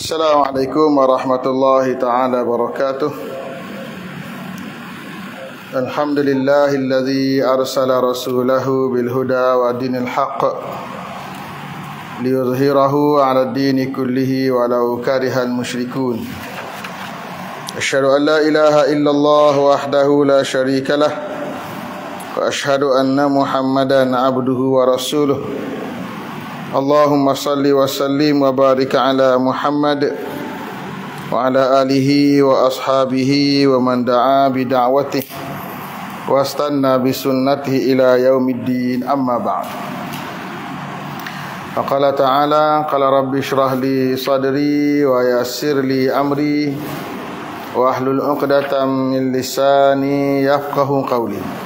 Assalamualaikum warahmatullahi ta'ala wabarakatuh. Alhamdulillahilladzi arsala rasulahu bilhuda wa dinil haqq liyuzhirahu ala dini kullihi walau karihal musyrikun. Asyhadu an la ilaha illallah wahdahu la syarika lah wa asyhadu anna Muhammadan abduhu wa rasuluh. Allahumma salli wa sallim wa barik ala Muhammad wa ala alihi wa ashabihi wa man da'a bi da'watihi wa astanna bi sunnatihi ila yaumiddin, amma ba'd. Faqala ta'ala qala rabbi shrah li sadri wa yassir li amri wa ahlul 'uqdatam min lisani yafqahu qawli.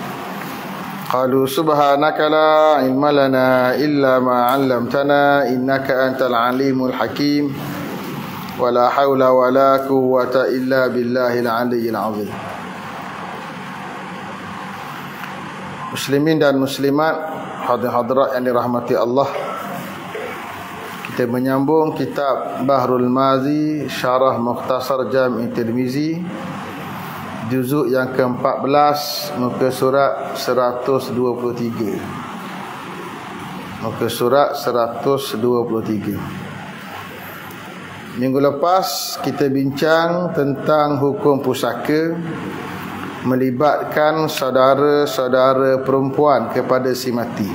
Qalu subhanaka la ilma lana illa ma 'allamtana innaka antal alimul hakim wa la haula wa la quwwata illa billahil aliyyil azim. Muslimin dan muslimat, hadirat yang dirahmati Allah, kita menyambung kitab Bahrul Mazi Syarah Mukhtasar Jami' Tirmizi, juzuk yang ke-14, muka surat 123. Muka surat 123. Minggu lepas kita bincang tentang hukum pusaka melibatkan saudara-saudara perempuan kepada si mati.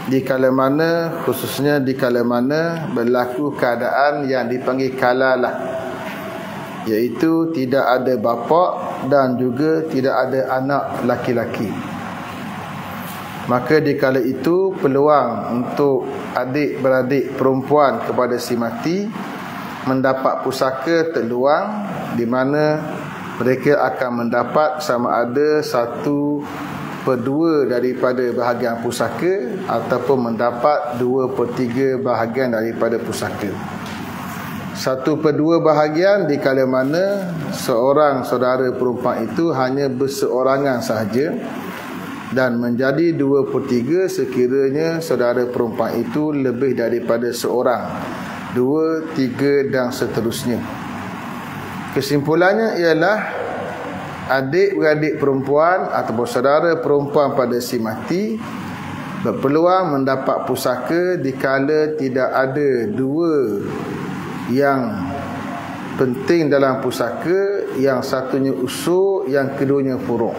Dikala mana, khususnya dikala mana berlaku keadaan yang dipanggil kalalah, iaitu tidak ada bapa dan juga tidak ada anak laki-laki. Maka dikala itu peluang untuk adik-beradik perempuan kepada si mati mendapat pusaka terluang, di mana mereka akan mendapat sama ada 1/2 daripada bahagian pusaka ataupun mendapat 2/3 bahagian daripada pusaka. 1/2 bahagian dikala mana seorang saudara perempuan itu hanya berseorangan sahaja, dan menjadi 2/3 sekiranya saudara perempuan itu lebih daripada seorang, 2, 3 dan seterusnya. Kesimpulannya ialah adik-beradik perempuan ataupun saudara perempuan pada si mati berpeluang mendapat pusaka dikala tidak ada 2 yang penting dalam pusaka, yang satunya usul, yang keduanya furuk.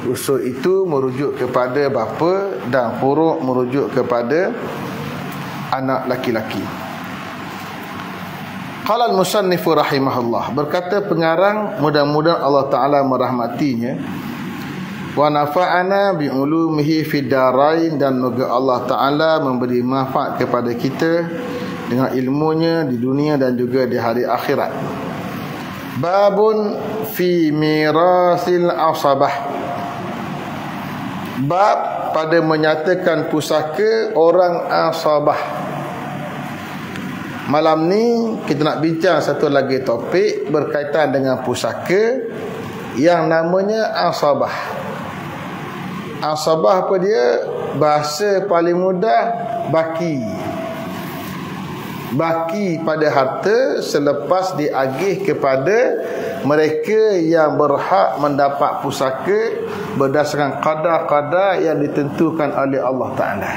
Usul itu merujuk kepada bapa dan furuk merujuk kepada anak laki-laki. Qala al-musannifu rahimahullah, berkata pengarang, mudah-mudahan Allah Ta'ala merahmatinya, wa nafa'ana bi'ulumihi fid darain, dan moga Allah Ta'ala memberi manfaat kepada kita dengan ilmunya di dunia dan juga di hari akhirat. Babun fi mirasil asabah, bab pada menyatakan pusaka orang asabah. Malam ni kita nak bincang satu lagi topik berkaitan dengan pusaka yang namanya asabah. Asabah apa dia? Bahasa paling mudah, baki. Baki pada harta selepas diagih kepada mereka yang berhak mendapat pusaka berdasarkan qadar-qadar yang ditentukan oleh Allah Ta'ala.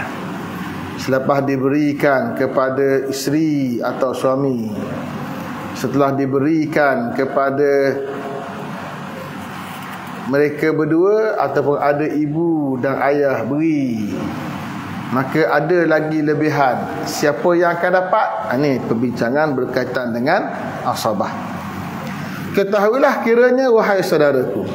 Selepas diberikan kepada isteri atau suami, setelah diberikan kepada mereka berdua ataupun ada ibu dan ayah beri, maka ada lagi lebihan. Siapa yang akan dapat? Ini perbincangan berkaitan dengan asabah. Ketahuilah kiranya, wahai saudaraku,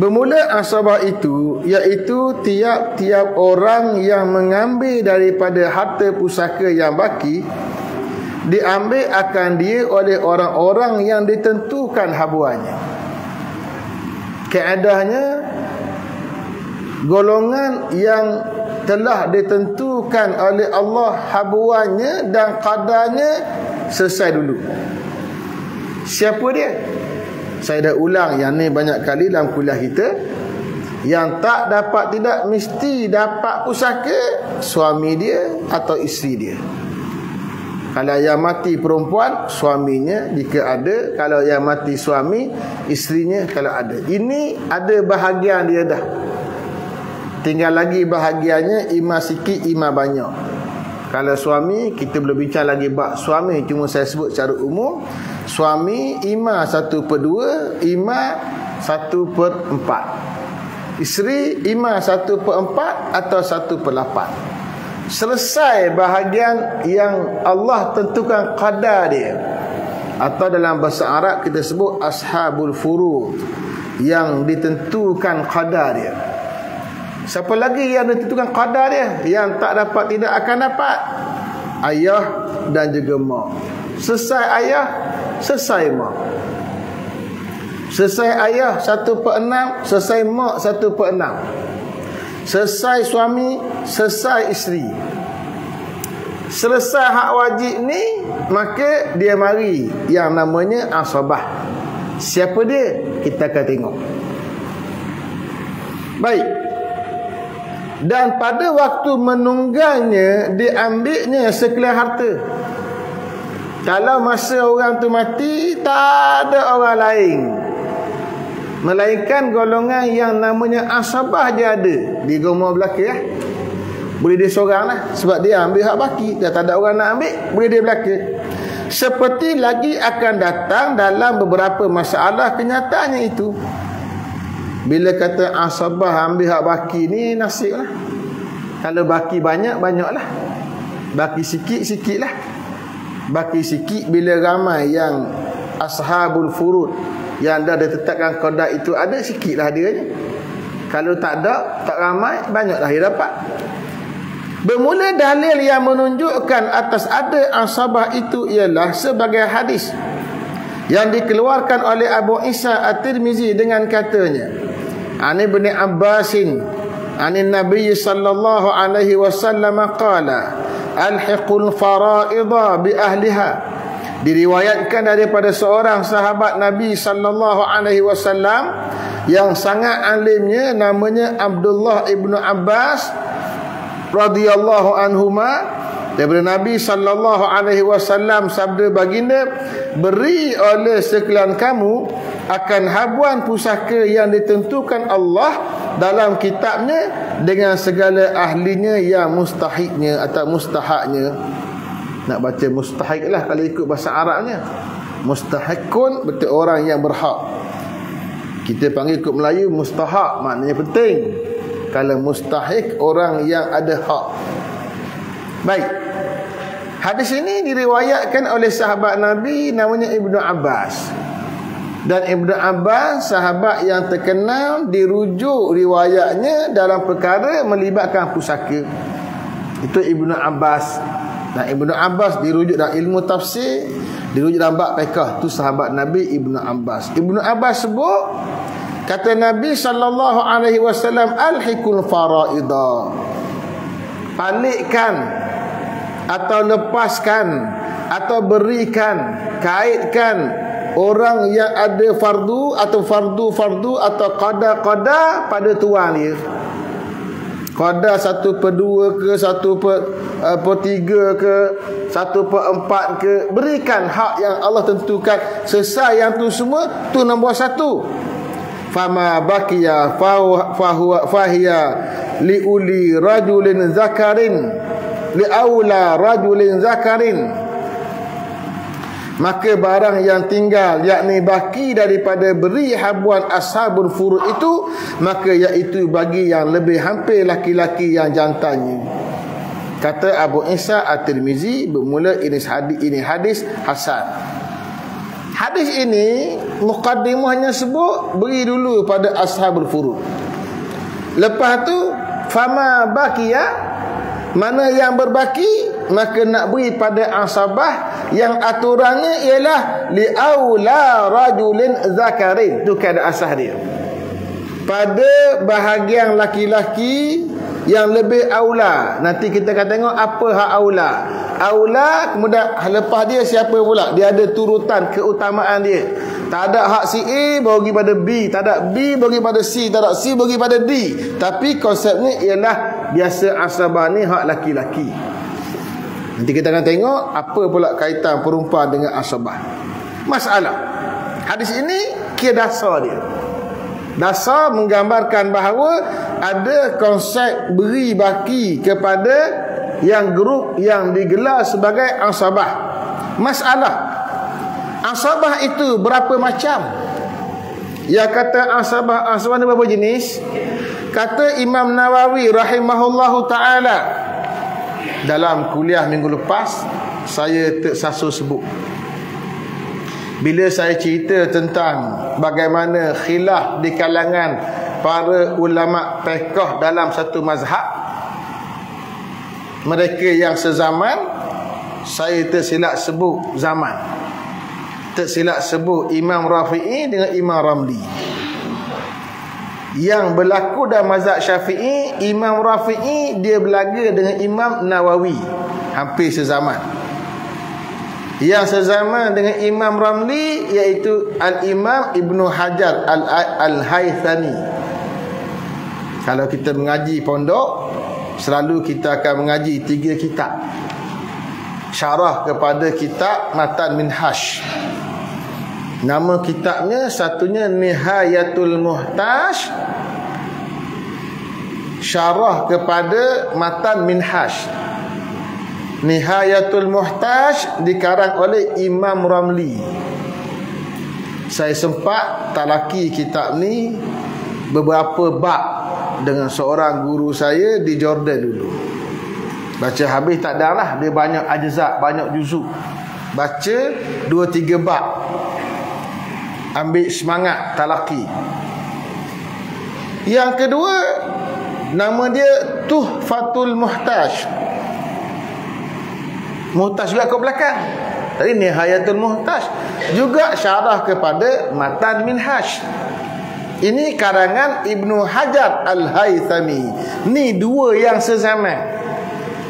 bermula asabah itu, iaitu tiap-tiap orang yang mengambil daripada harta pusaka yang baki, diambil akan dia oleh orang-orang yang ditentukan habuannya. Keadaannya, golongan yang telah ditentukan oleh Allah habuannya dan qadarnya selesai dulu. Siapa dia? Saya dah ulang yang ni banyak kali dalam kuliah kita. Yang tak dapat tidak mesti dapat pusaka suami dia atau isteri dia. Kalau yang mati perempuan, suaminya jika ada. Kalau yang mati suami, isterinya kalau ada. Ini ada bahagian dia dah. Tinggal lagi bahagiannya ima sikit, ima banyak. Kalau suami, kita belum bincang lagi bab suami, cuma saya sebut secara umum. Suami ima 1/2, ima 1/4. Isteri ima 1/4 atau 1/8. Selesai bahagian yang Allah tentukan qadar dia. Atau dalam bahasa Arab kita sebut ashabul furud, yang ditentukan qadar dia. Siapa lagi yang ditentukan qadar dia? Yang tak dapat tidak akan dapat? Ayah dan juga mak. Selesai ayah, selesai mak. Selesai ayah 1/6, selesai mak 1/6. Selesai suami, selesai isteri. Selesai hak wajib ni, maka dia mari yang namanya asabah. Siapa dia? Kita akan tengok. Baik. Dan pada waktu menunggannya, diambilnya sekalian harta. Kalau masa orang tu mati, tak ada orang lain, melainkan golongan yang namanya asabah dia ada di rumah belakang. Boleh dia seorang lah, sebab dia ambil hak baki. Dah tak ada orang nak ambil, boleh dia belakang. Seperti lagi akan datang dalam beberapa masalah kenyataannya itu. Bila kata asabah ambil hak baki ni, nasib lah. Kalau baki banyak, banyak lah. Baki sikit, sikit lah. Baki sikit bila ramai yang ashabul furud, yang dah ditetapkan qadar itu ada, sikit lah dia ni. Kalau tak ada, tak ramai, banyak lah dia dapat. Bermula dalil yang menunjukkan atas ada asabah itu ialah sebagai hadis yang dikeluarkan oleh Abu Isa At-Tirmizi dengan katanya, Ani bin Abbasin anin Nabi sallallahu alaihi wasallam qala alhiqul faraidha bi ahliha. Diriwayatkan daripada seorang sahabat Nabi sallallahu alaihi wasallam yang sangat alimnya, namanya Abdullah ibnu Abbas radhiyallahu anhuma, daripada Nabi sallallahu alaihi wasallam sabda baginda, beri oleh sekalian kamu akan habuan pusaka yang ditentukan Allah dalam kitabnya dengan segala ahlinya yang mustahiknya atau mustahaknya. Nak baca mustahik lah kalau ikut bahasa Arabnya. Mustahikun betul orang yang berhak. Kita panggil ikut Melayu mustahak, maknanya penting. Kalau mustahik orang yang ada hak. Baik. Hadis ini diriwayatkan oleh sahabat Nabi namanya Ibnu Abbas. Dan Ibnu Abbas sahabat yang terkenal, dirujuk riwayatnya dalam perkara melibatkan pusaka. Itu Ibnu Abbas. Dan Ibnu Abbas dirujuk dalam ilmu tafsir, dirujuk dalam bab fiqh. Itu sahabat Nabi Ibnu Abbas. Ibnu Abbas sebut, kata Nabi sallallahu alaihi wasallam, alhiqul faraida. Palikkan atau lepaskan atau berikan, kaitkan orang yang ada fardu atau fardu atau qada pada tuan dia. Qada 1/2 ke 1/3 ke 1/4 ke, berikan hak yang Allah tentukan. Selesai yang tu semua, tu nombor 1. Fama baqiya fahiya liuli rajulin zakarin liaula rajulin zakarin. Maka barang yang tinggal, yakni baki daripada beri habuan ashabul furud itu, maka iaitu bagi yang lebih hampir laki-laki yang jantannya. Kata Abu Isa At-Tirmizi, bermula ini hadis hasan. Hadis ini muqaddimahnya sebut beri dulu pada ashabul furud. Lepas tu fama baqiya, mana yang berbaki, maka nak beri pada asabah yang aturannya ialah liaula rajulin zakarin. Itu keadaan asah dia. Pada bahagian laki-laki yang lebih aula. Nanti kita akan tengok apa hak aula. Aula, kemudian lepas dia siapa pula? Dia ada turutan keutamaan dia. Tak ada hak si A bagi pada B, tak ada B bagi pada C, tak ada C bagi pada D. Tapi konsepnya ialah biasa asabah ni hak laki-laki. Nanti kita akan tengok apa pula kaitan perempuan dengan asabah. Masalah hadis ini kira dasar dia. Dasar menggambarkan bahawa ada konsep beri baki kepada yang grup yang digelar sebagai asabah. Masalah asabah itu berapa macam? Yang kata asabah ni berapa jenis? Kata Imam Nawawi rahimahullahu ta'ala dalam kuliah minggu lepas, saya tersasul sebut bila saya cerita tentang bagaimana khilaf di kalangan para ulama fiqh dalam satu mazhab, mereka yang sezaman, saya tersilap sebut zaman, tersilap sebut Imam Rafi'i dengan Imam Ramli. Yang berlaku dalam mazhab Syafi'i, Imam Rafi'i dia belaga dengan Imam Nawawi, hampir sezaman. Yang sezaman dengan Imam Ramli iaitu Al-Imam Ibnu Hajar Al-Haythami. Kalau kita mengaji pondok, selalu kita akan mengaji 3 kitab syarah kepada kitab Matan Minhaj. Nama kitabnya satunya Nihayatul Muhtaj, syarah kepada Matan Minhaj. Nihayatul Muhtaj dikarang oleh Imam Ramli. Saya sempat talaki kitab ni beberapa bab dengan seorang guru saya di Jordan dulu. Baca habis tak ada lah, dia banyak ajzak, banyak juzuk. Baca 2-3 bab, ambil semangat talaki. Yang kedua, nama dia Tuhfatul Muhtaj. Muhtaj juga kat belakang. Tadi Nihayatul Muhtaj juga syarah kepada Matan Minhaj. Ini karangan Ibnu Hajar Al-Haythami. Ni dua yang sezaman,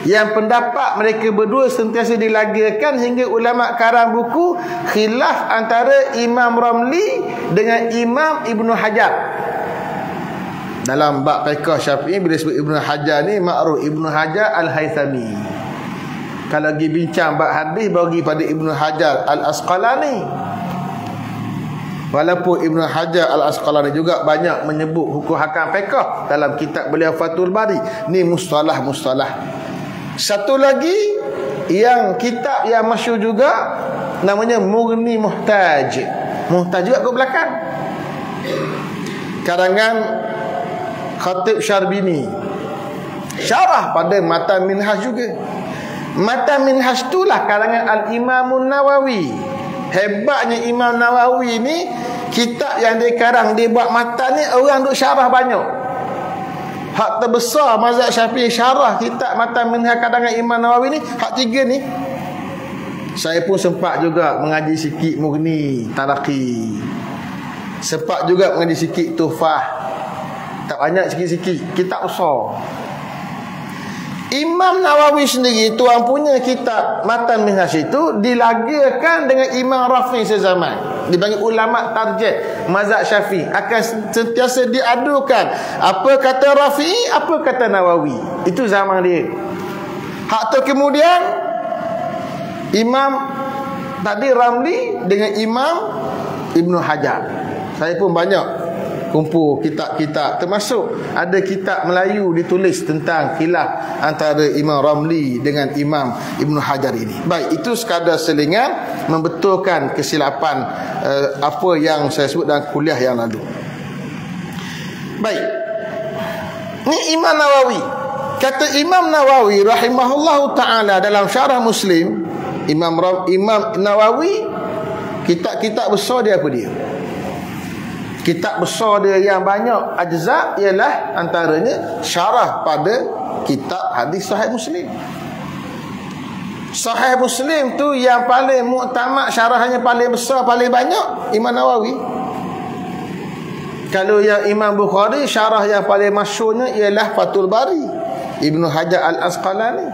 yang pendapat mereka berdua sentiasa dilagakan hingga ulama karang buku khilaf antara Imam Ramli dengan Imam Ibnu Hajar. Dalam bab fiqh Syafi'i bila sebut Ibnu Hajar ni makruf Ibnu Hajar Al-Haythami. Kalau pergi bincang bab hadis bagi pada Ibnu Hajar Al-Asqalani. Walaupun Ibnu Hajar Al-Asqalani juga banyak menyebut hukum hakam fiqh dalam kitab beliau Fathul Bari. Ni mustalah-mustalah. Satu lagi yang kitab yang masyhur juga namanya Mughni Muhtaj. Muhtaj juga kat belakang. Karangan Khatib Syarbini. Syarah pada Matan Minhaj juga. Matan Minhaj itulah karangan Al-Imamun Nawawi. Hebatnya Imam Nawawi ni, kitab yang dia karang, dia buat matan ni orang duk syarah banyak. Hak terbesar mazhab Syafi'i syarah kitab Matan Minhaj karangan Imam Nawawi ni, hak 3 ni. Saya pun sempat juga mengaji sikit Mughni Talaqi. Sempat juga mengaji sikit Tuhfah. Tak banyak, sikit-sikit. Kitab besar. Imam Nawawi sendiri, tuan punya kitab Matan Minhaj itu dilagakan dengan Imam Rafi'i sezaman. Dipanggil ulama tarjih mazhab Syafi'i. Akan sentiasa diadukan apa kata Rafi'i, apa kata Nawawi. Itu zaman dia. Hak tu kemudian Imam tadi Ramli dengan Imam Ibnu Hajar. Saya pun banyak kumpul kitab-kitab, termasuk ada kitab Melayu ditulis tentang khilaf antara Imam Ramli dengan Imam Ibnu Hajar ini. Baik, itu sekadar selingan membetulkan kesilapan apa yang saya sebut dalam kuliah yang lalu. Baik, ni Imam Nawawi. Kata Imam Nawawi rahimahullahu ta'ala dalam syarah Muslim, Imam Nawawi, kitab-kitab besar dia apa dia? Kitab besar dia yang banyak ajza ialah antaranya syarah pada kitab hadis Sahih Muslim. Sahih Muslim tu yang paling muktamad, syarahannya paling besar, paling banyak Imam Nawawi. Kalau yang Imam Bukhari, syarah yang paling masyhurnya ialah Fathul Bari Ibnu Hajar Al-Asqalani.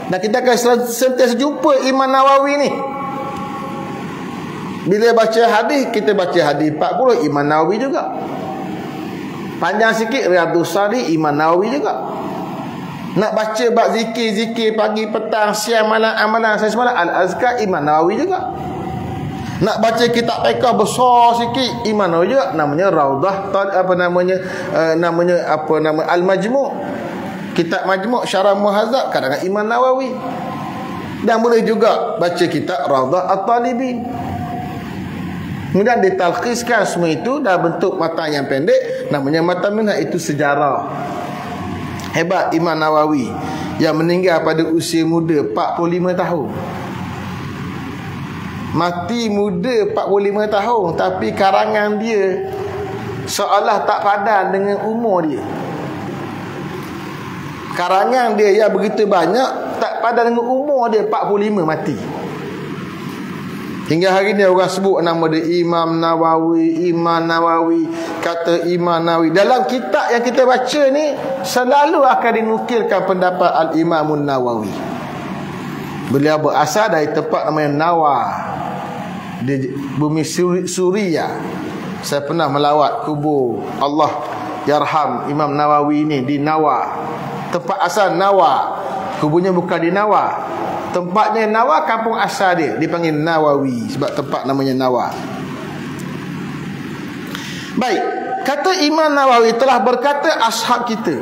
Dan kita akan sentiasa jumpa Imam Nawawi ni. Bila baca hadis, kita baca hadis 40 Imam Nawawi juga. Panjang sikit Riyadhus Shalihin Imam Nawawi juga. Nak baca bab zikir-zikir pagi, petang, siang, malam, amalan saya semalam, Al-Azkar, Imam Nawawi juga. Nak baca kitab fiqh besar sikit, Imam Nawawi juga, namanya Raudah, Al-Majmu'. Kitab Majmu' Syarah Muhadzab kadang-kadang Imam Nawawi. Dan boleh juga baca kitab Raudah At-Talibin. Kemudian ditalkhiskan semua itu dalam bentuk matan yang pendek, namanya matan minhaj, itu sejarah. Hebat Imam Nawawi yang meninggal pada usia muda 45 tahun. Mati muda 45 tahun, tapi karangan dia seolah tak padan dengan umur dia. Karangan dia yang begitu banyak tak padan dengan umur dia, 45 mati. Hingga hari ni orang sebut nama dia Imam Nawawi, Imam Nawawi, kata Imam Nawawi. Dalam kitab yang kita baca ni selalu akan dinukilkan pendapat Al-Imamun Nawawi. Beliau berasal dari tempat namanya Nawa, di bumi Suria. Saya pernah melawat kubur Allah yarham Imam Nawawi ni di Nawa. Tempat asal Nawa, kuburnya bukan di Nawa. Tempatnya Nawa, kampung asal dia dipanggil Nawawi sebab tempat namanya Nawa. Baik, kata Imam Nawawi telah berkata ashab kita,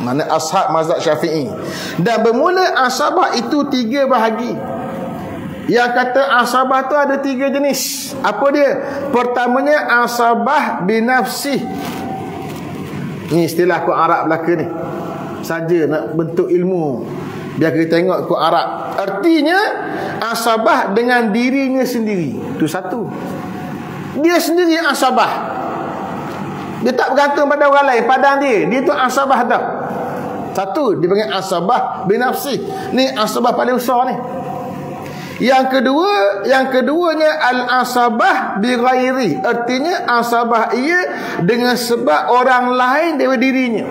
mana ashab mazhab Syafi'i, dan bermula asabah itu 3 bahagi. Yang kata asabah tu ada 3 jenis. Apa dia? Pertamanya asabah binafsih. Ni istilah Quran Arab belaka ni, saja nak bentuk ilmu, biar kita tengok Quran Arab. Artinya asabah dengan dirinya sendiri. Itu satu. Dia sendiri asabah. Dia tak bergantung pada orang lain, pada dia. Dia tu asabah dah. Satu, dia panggil asabah binafsih. Ni asabah paling besar ni. Yang keduanya al-asabah bi ghairi. Artinya asabah ia dengan sebab orang lain daripada dirinya.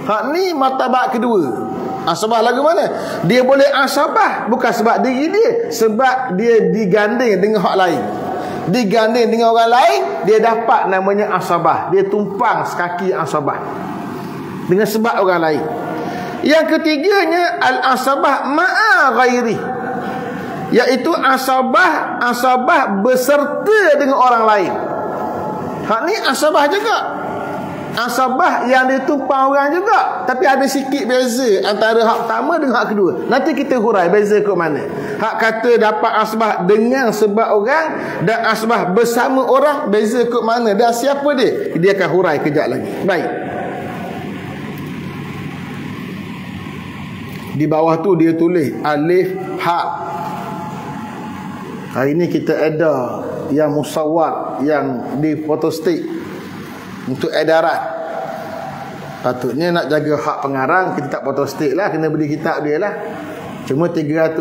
Hak ni martabat kedua. Asabah lagu mana? Dia boleh asabah bukan sebab diri dia, sebab dia diganding dengan hak lain. Diganding dengan orang lain, dia dapat namanya asabah. Dia tumpang sekaki asabah dengan sebab orang lain. Yang ketiganya al-asabah ma'a ghairi, iaitu asabah beserta dengan orang lain. Hak ni asabah juga. Asabah yang ditumpang orang juga, tapi ada sikit beza antara hak pertama dengan hak kedua. Nanti kita hurai beza ke mana. Hak kata dapat asbah dengan sebab orang dan asbah bersama orang, beza ke mana dan siapa dia, dia akan hurai kejap lagi. Baik, di bawah tu dia tulis alif ha. Hari ni kita ada yang musawwar, yang di photostat untuk edaran. Patutnya nak jaga hak pengarang, kita tak photostat lah, kena beli kitab dia lah. Cuma RM300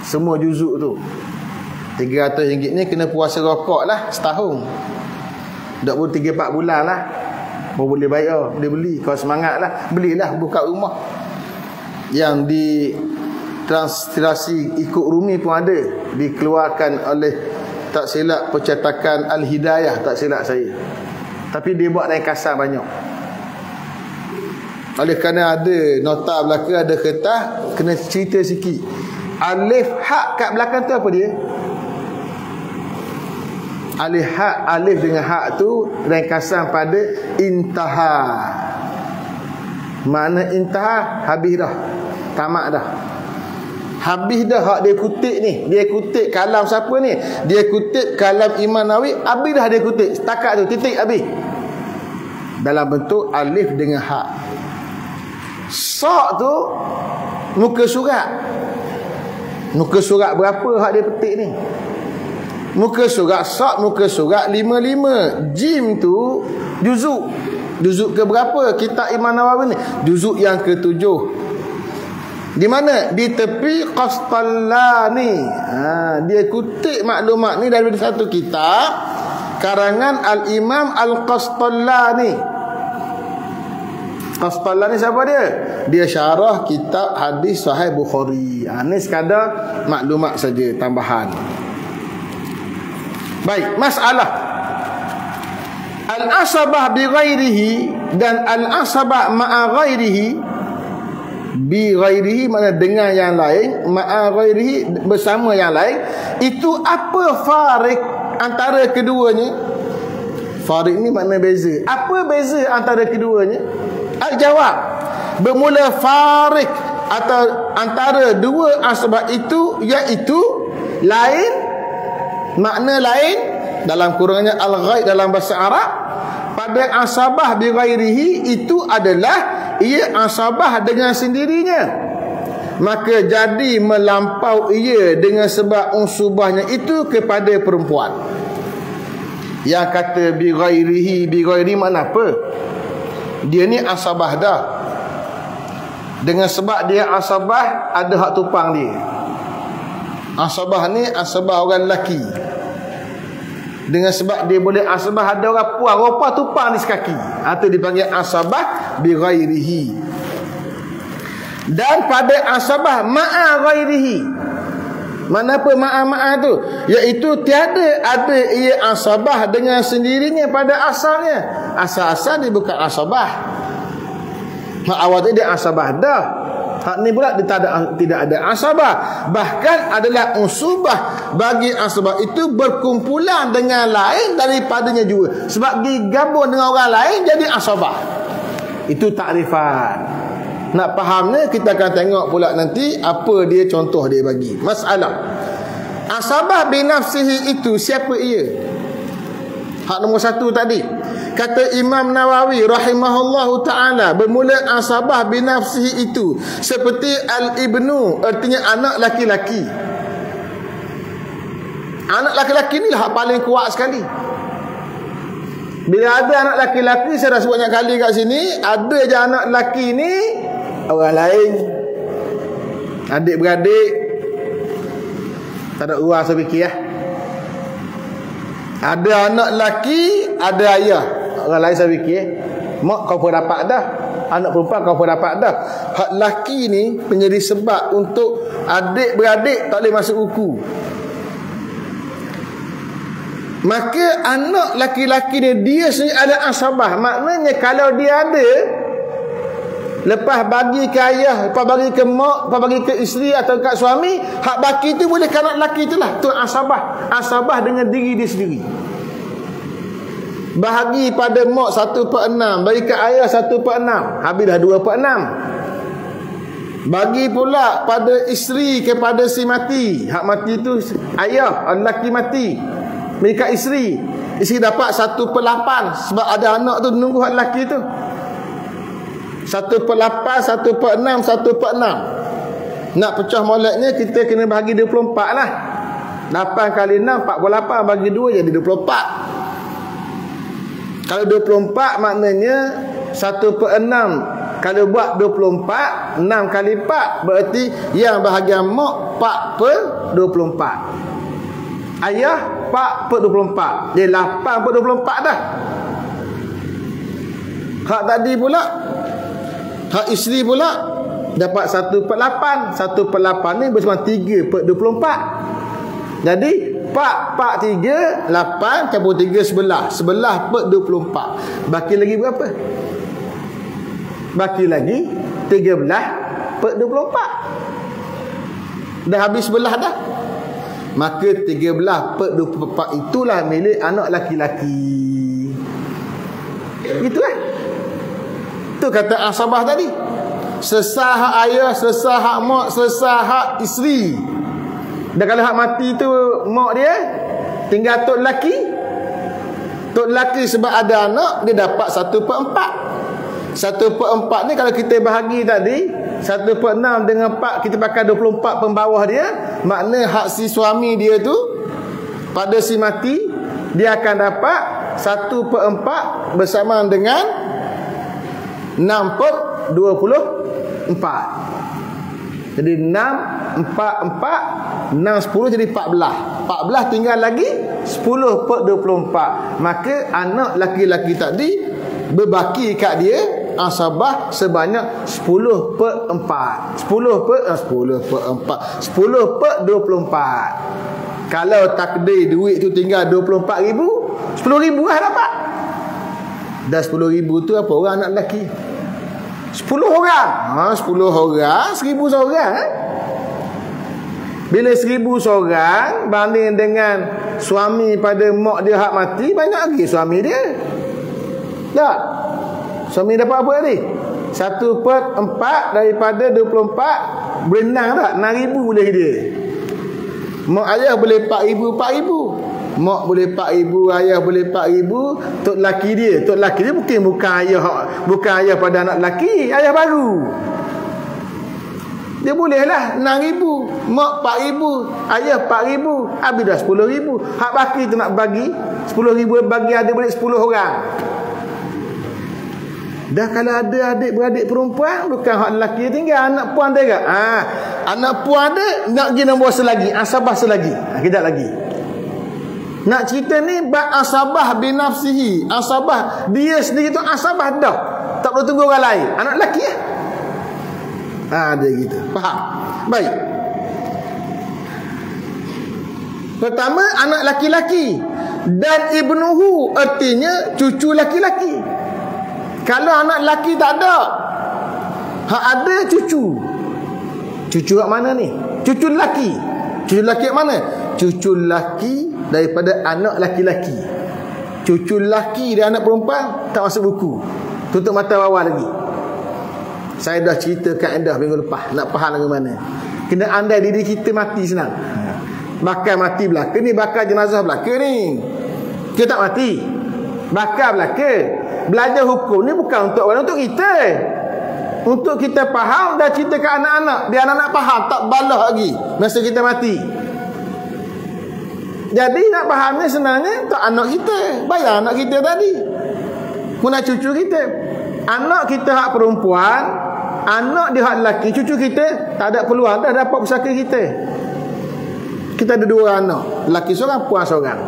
semua juzuk tu. RM300 ni kena puasa rokok lah setahun. Tak pun 3-4 bulan lah baru boleh bayar, boleh beli. Kalau semangat lah, belilah buka rumah. Yang di translasi ikut Rumi pun ada, dikeluarkan oleh tak silap percetakan Al-Hidayah, tak silap saya. Tapi dia buat ringkasan banyak. Oleh kerana ada nota belakang, ada kertas, kena cerita sikit. Alif hak kat belakang tu apa dia? Alif dengan hak tu ringkasan pada intaha. Mana intaha? Habis dah, tamat dah. Habis dah hak dia kutip ni. Dia kutip kalam siapa ni? Dia kutip kalam Imam Nawawi. Habis dah dia kutip. Setakat tu, titik habis. Dalam bentuk alif dengan hak. Sa' tu muka surat. Muka surat berapa hak dia petik ni? Muka surat sa', muka surat 55. Jim tu juzuk. Juzuk ke berapa kitab Imam Nawawi ni? Juzuk yang ke-7. Di mana? Di tepi Qastallani. Dia kutip maklumat ni dari satu kitab karangan Al-Imam Al-Qastallani. Qastallani siapa dia? Dia syarah kitab hadis Sahih Bukhari. Ini sekadar maklumat saja, tambahan. Baik, masalah al-asabah bi ghairihi dan al-asabah ma'a ghairihi. bi ghairihi makna dengan yang lain, ma'a ghairihi bersama yang lain. Itu apa farik antara keduanya? Farik ni makna beza. Apa beza antara keduanya? Al-jawab, bermula farik atau antara dua asbab itu, iaitu lain, makna lain, dalam kurungannya al-ghaib dalam bahasa Arab. Pada asabah bi ghairihi itu adalah ia asabah dengan sendirinya, maka jadi melampau ia dengan sebab unsubahnya itu kepada perempuan. Yang kata bi ghairi makna apa? Dia ni asabah dah. Dengan sebab dia asabah, ada hak tupang dia. Asabah ni asabah orang lelaki. Dengan sebab dia boleh asabah, ada orang puan, rupa tupang di sekaki. Itu dipanggil asabah bi ghairihi. Dan pada asabah ma'a ghairihi, mana apa ma'a tu? Iaitu tiada ada ia asabah dengan sendirinya pada asalnya. Asal-asal dia bukan asabah. Hak awal tu dia asabah dah. Hak ni pula dia tidak ada asabah. Bahkan adalah unsubah bagi asabah itu berkumpulan dengan lain daripadanya juga. Sebab digabung dengan orang lain jadi asabah. Itu takrifan. Nak fahamnya kita akan tengok pula nanti apa dia contoh dia bagi. Masalah asabah binafsihi itu siapa ia? Hak nombor 1 tadi. Kata Imam Nawawi rahimahullahu ta'ala, bermula asabah binafsihi itu seperti al-ibnu, artinya anak laki-laki. Anak laki-laki ni lah paling kuat sekali. Bila ada anak laki-laki, saya dah sebut banyak kali kat sini, ada je anak laki ni orang lain, adik-beradik, tak ada uang saya fikir lah. Ada anak laki, ada ayah, orang lain saya fikir, mak kau pun dapat dah, anak perempuan kau pun dapat dah. Hak laki ni menjadi sebab untuk adik-beradik tak boleh masuk buku. Maka anak laki-laki ni dia sendiri ada asabah. Maknanya kalau dia ada, lepas bagi ke ayah, lepas bagi ke mak, lepas bagi ke isteri atau ke suami, hak baki tu boleh ke anak lelaki tu lah. Tu asabah. Asabah dengan diri dia sendiri. Bahagi pada mak 1/6, bagi ke ayah 1/6, habis dah 2/6. Bagi pula pada isteri kepada si mati, hak mati tu ayah, lelaki mati, bagi ke isteri, isteri dapat 1/8 sebab ada anak tu menunggu hak lelaki tu. 1/8, 1/6, 1/6. Nak pecah moleknya kita kena bahagi 24 lah. 8 kali 6 48, bagi 2 jadi 24. Kalau 24 maknanya 1/6. Kalau buat 24, 6 kali 4 berarti yang bahagian mak 4/24. Ayah 4/24. Dia 8/24 dah. Hak tadi pula, hak isteri pula dapat 1/8. 1/8 ni bersama 3/24. Jadi 4, 3, 8 campur 3 11. 11/24. Baki lagi berapa? Baki lagi 13/24. Dah habis 11 dah. Maka 13/24 itulah milik anak laki-laki. Itulah. Tu kata asabah tadi. Sesah hak ayah, sesah hak mak, sesah hak isteri. Dan kalau hak mati tu mak dia, tinggal tok lelaki. Tok lelaki sebab ada anak, dia dapat 1/4. 1/4 ni kalau kita bahagi tadi, 1/6 dengan 4, kita pakai 24 pembawah dia. Makna hak si suami dia tu pada si mati, dia akan dapat 1/4 bersamaan dengan 6/24. Jadi 6, 4, 4, 6, 10 jadi 14. 14 tinggal lagi 10/24. Maka anak laki-laki tadi berbaki kat dia asabah sebanyak 10/4. 10/4. Kalau takdir duit tu tinggal 24,000, 10,000 lah dapat. Dan 10,000 tu apa orang anak lelaki? 10 orang. 10 orang, 1000 seorang. Bila 1000 seorang banding dengan suami pada mak dia hak mati, banyak lagi suami dia. Tak? Suami dapat apa tadi? 1/4 daripada 24 berenang tak? 6,000 boleh dia. Mak ayah boleh 4,000. Mak boleh 4,000, ayah boleh 4,000. Tok laki dia bukan ayah pada anak lelaki, ayah baru. Dia bolehlah 6,000, mak 4,000, ayah 4,000, habis dah 10,000. Hak baki tu nak bagi 10,000 bagi adik-beradik 10 orang. Dah kalau ada adik-beradik perempuan, bukan hak lelaki tinggal, anak puan dia. Anak puan dia nak pergi nombor selagi, asabah selagi. Kejap lagi. Nak cerita ni bab asabah binafsihi. Asabah dia sendiri tu asabah dah. Tak perlu tunggu orang lain. Anak lelaki ya. Ada gitu. Faham? Baik. Pertama anak laki-laki dan ibnuhu artinya cucu laki-laki. Kalau anak laki tak ada, hak ada cucu. Cucu kat mana ni? Cucu lelaki. Cucu lelaki kat mana? Cucu lelaki daripada anak laki-laki. Cucu lelaki dan anak perempuan tak masuk buku. Tutup mata bawah lagi. Saya dah cerita kaedah minggu lepas. Nak faham lagi mana? Kena andai diri kita mati senang. Bakal mati belaka ni, bakal jenazah belaka ni. Kita tak mati. Bakal belaka. Belajar hukum ni bukan untuk orang, untuk kita. Untuk kita faham, dah cerita ke anak-anak. Dia anak-anak faham, tak balah lagi masa kita mati. Jadi nak faham ni sebenarnya tak anak kita. Bayar anak kita tadi. Pun cucu kita. Anak kita hak perempuan, anak dia hak lelaki, cucu kita tak ada peluang dah dapat pusaka kita. Kita ada 2 anak, lelaki seorang, puan seorang.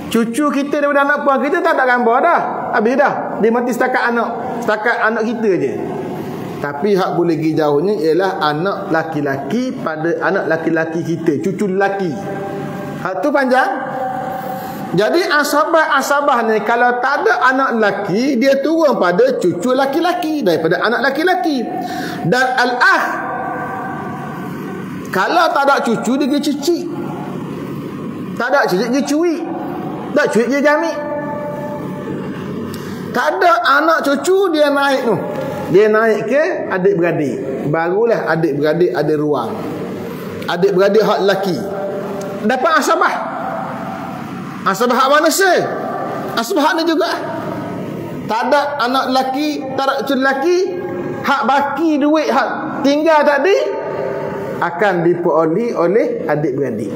Cucu kita daripada anak puan kita tak ada gambar dah. Habis dah. Dia mati setakat anak kita je. Tapi hak boleh pergi jauhnya ialah anak laki-laki pada anak laki-laki kita, cucu lelaki. Hak tu panjang. Jadi asabah ni kalau tak ada anak lelaki, dia turun pada cucu laki-laki daripada anak laki-laki. Dan al-akh, kalau tak ada cucu, dia pergi cicit. Tak ada cicit, dia cuik. Tak cuik, dia jamik. Tak ada anak cucu, dia naik tu. Dia naik ke adik-beradik. Barulah adik-beradik ada ruang. Adik-beradik hak lelaki dapat asabah. Asabah hak manusia. Asabah hak ni juga. Tak ada anak lelaki, tak ada cucu lelaki, hak baki duit hak tinggal tadi akan diperoleh oleh adik-beradik.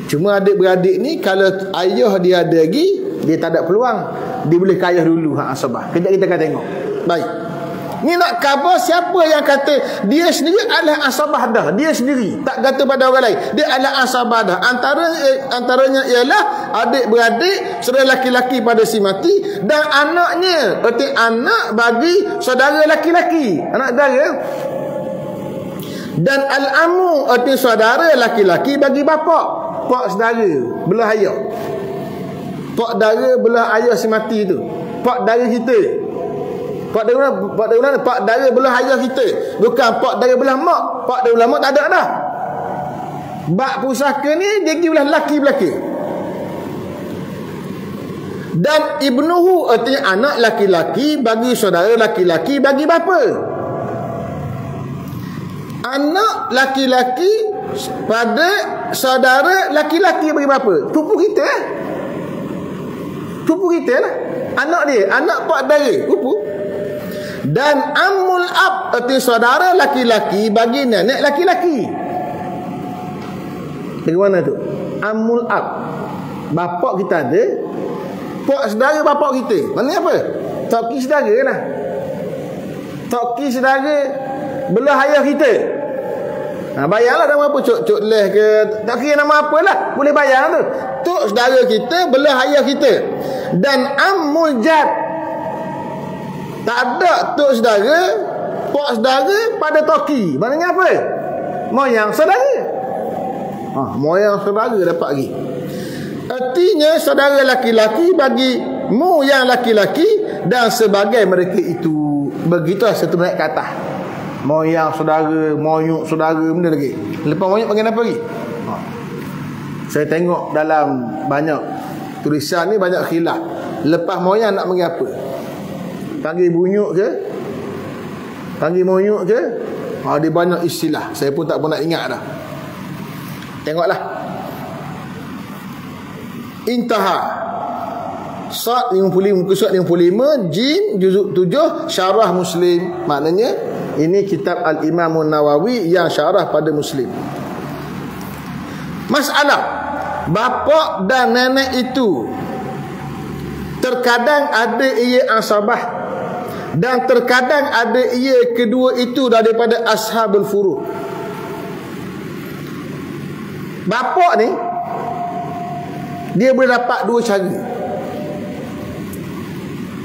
Cuma adik-beradik ni kalau ayah dia ada lagi, dia tak ada peluang. Dia boleh kayah dulu hak asabah. Kejap kita akan tengok. Baik. Ni nak cover siapa yang kata dia sendiri adalah asabah dah. Dia sendiri, tak kata pada orang lain. Dia adalah asabah dah. Antaranya ialah adik-beradik, saudara laki-laki pada si mati, dan anaknya. Erti anak bagi saudara laki-laki, anak saudara. Dan al-amu erti saudara laki-laki bagi bapa, pak saudara belah ayah. Pak dara belah ayah si mati tu, pak dara kita. Pak dara belah ayah kita, bukan pak dara belah mak. Pak dara belah mak tak ada dah. Bak pusaka ni dia pergi belah lelaki belaka. Dan ibnuhu artinya anak laki-laki bagi saudara laki-laki bagi bapa. Anak laki-laki pada saudara laki-laki bagi bapa. Tupu kita lah. Tupu kita lah. Anak dia, anak pak dara, tupu. Dan ammul ab arti saudara laki-laki bagi nenek laki-laki. Bagaimana tu? Ammul ab, bapak kita ada, pak saudara bapak kita. Maknanya apa? Toki saudara lah. Toki saudara belah ayah kita. Bayarlah nama apa, cuk leh ke, tak kira nama apalah, boleh bayar tu. Tok saudara kita belah ayah kita. Dan ammul jad, tak ada tok saudara, pak saudara pada toki. Maknanya apa? Moyang saudara. Moyang saudara dapat lagi. Artinya saudara laki-laki bagi mu yang laki-laki dan sebagai mereka itu. Begitulah satu naik ke atas. Moyang saudara, moyuk saudara, benda lagi. Lepas moyuk panggil apa lagi? Saya tengok dalam banyak tulisan ni banyak khilaf. Lepas moyang nak panggil apa? Panggil bunyuk ke? Panggil moyuk ke? Dia banyak istilah. Saya pun tak pernah ingat dah. Tengoklah. Intaha. Sad 55, muka surat 55, Jim juzuk 7, Syarah Muslim. Maknanya ini kitab Al-Imam Nawawi yang syarah pada Muslim. Masalah bapa dan nenek itu terkadang ada ia asabah dan terkadang ada ia kedua itu daripada ashabul furu'. Bapa ni dia boleh dapat dua cara.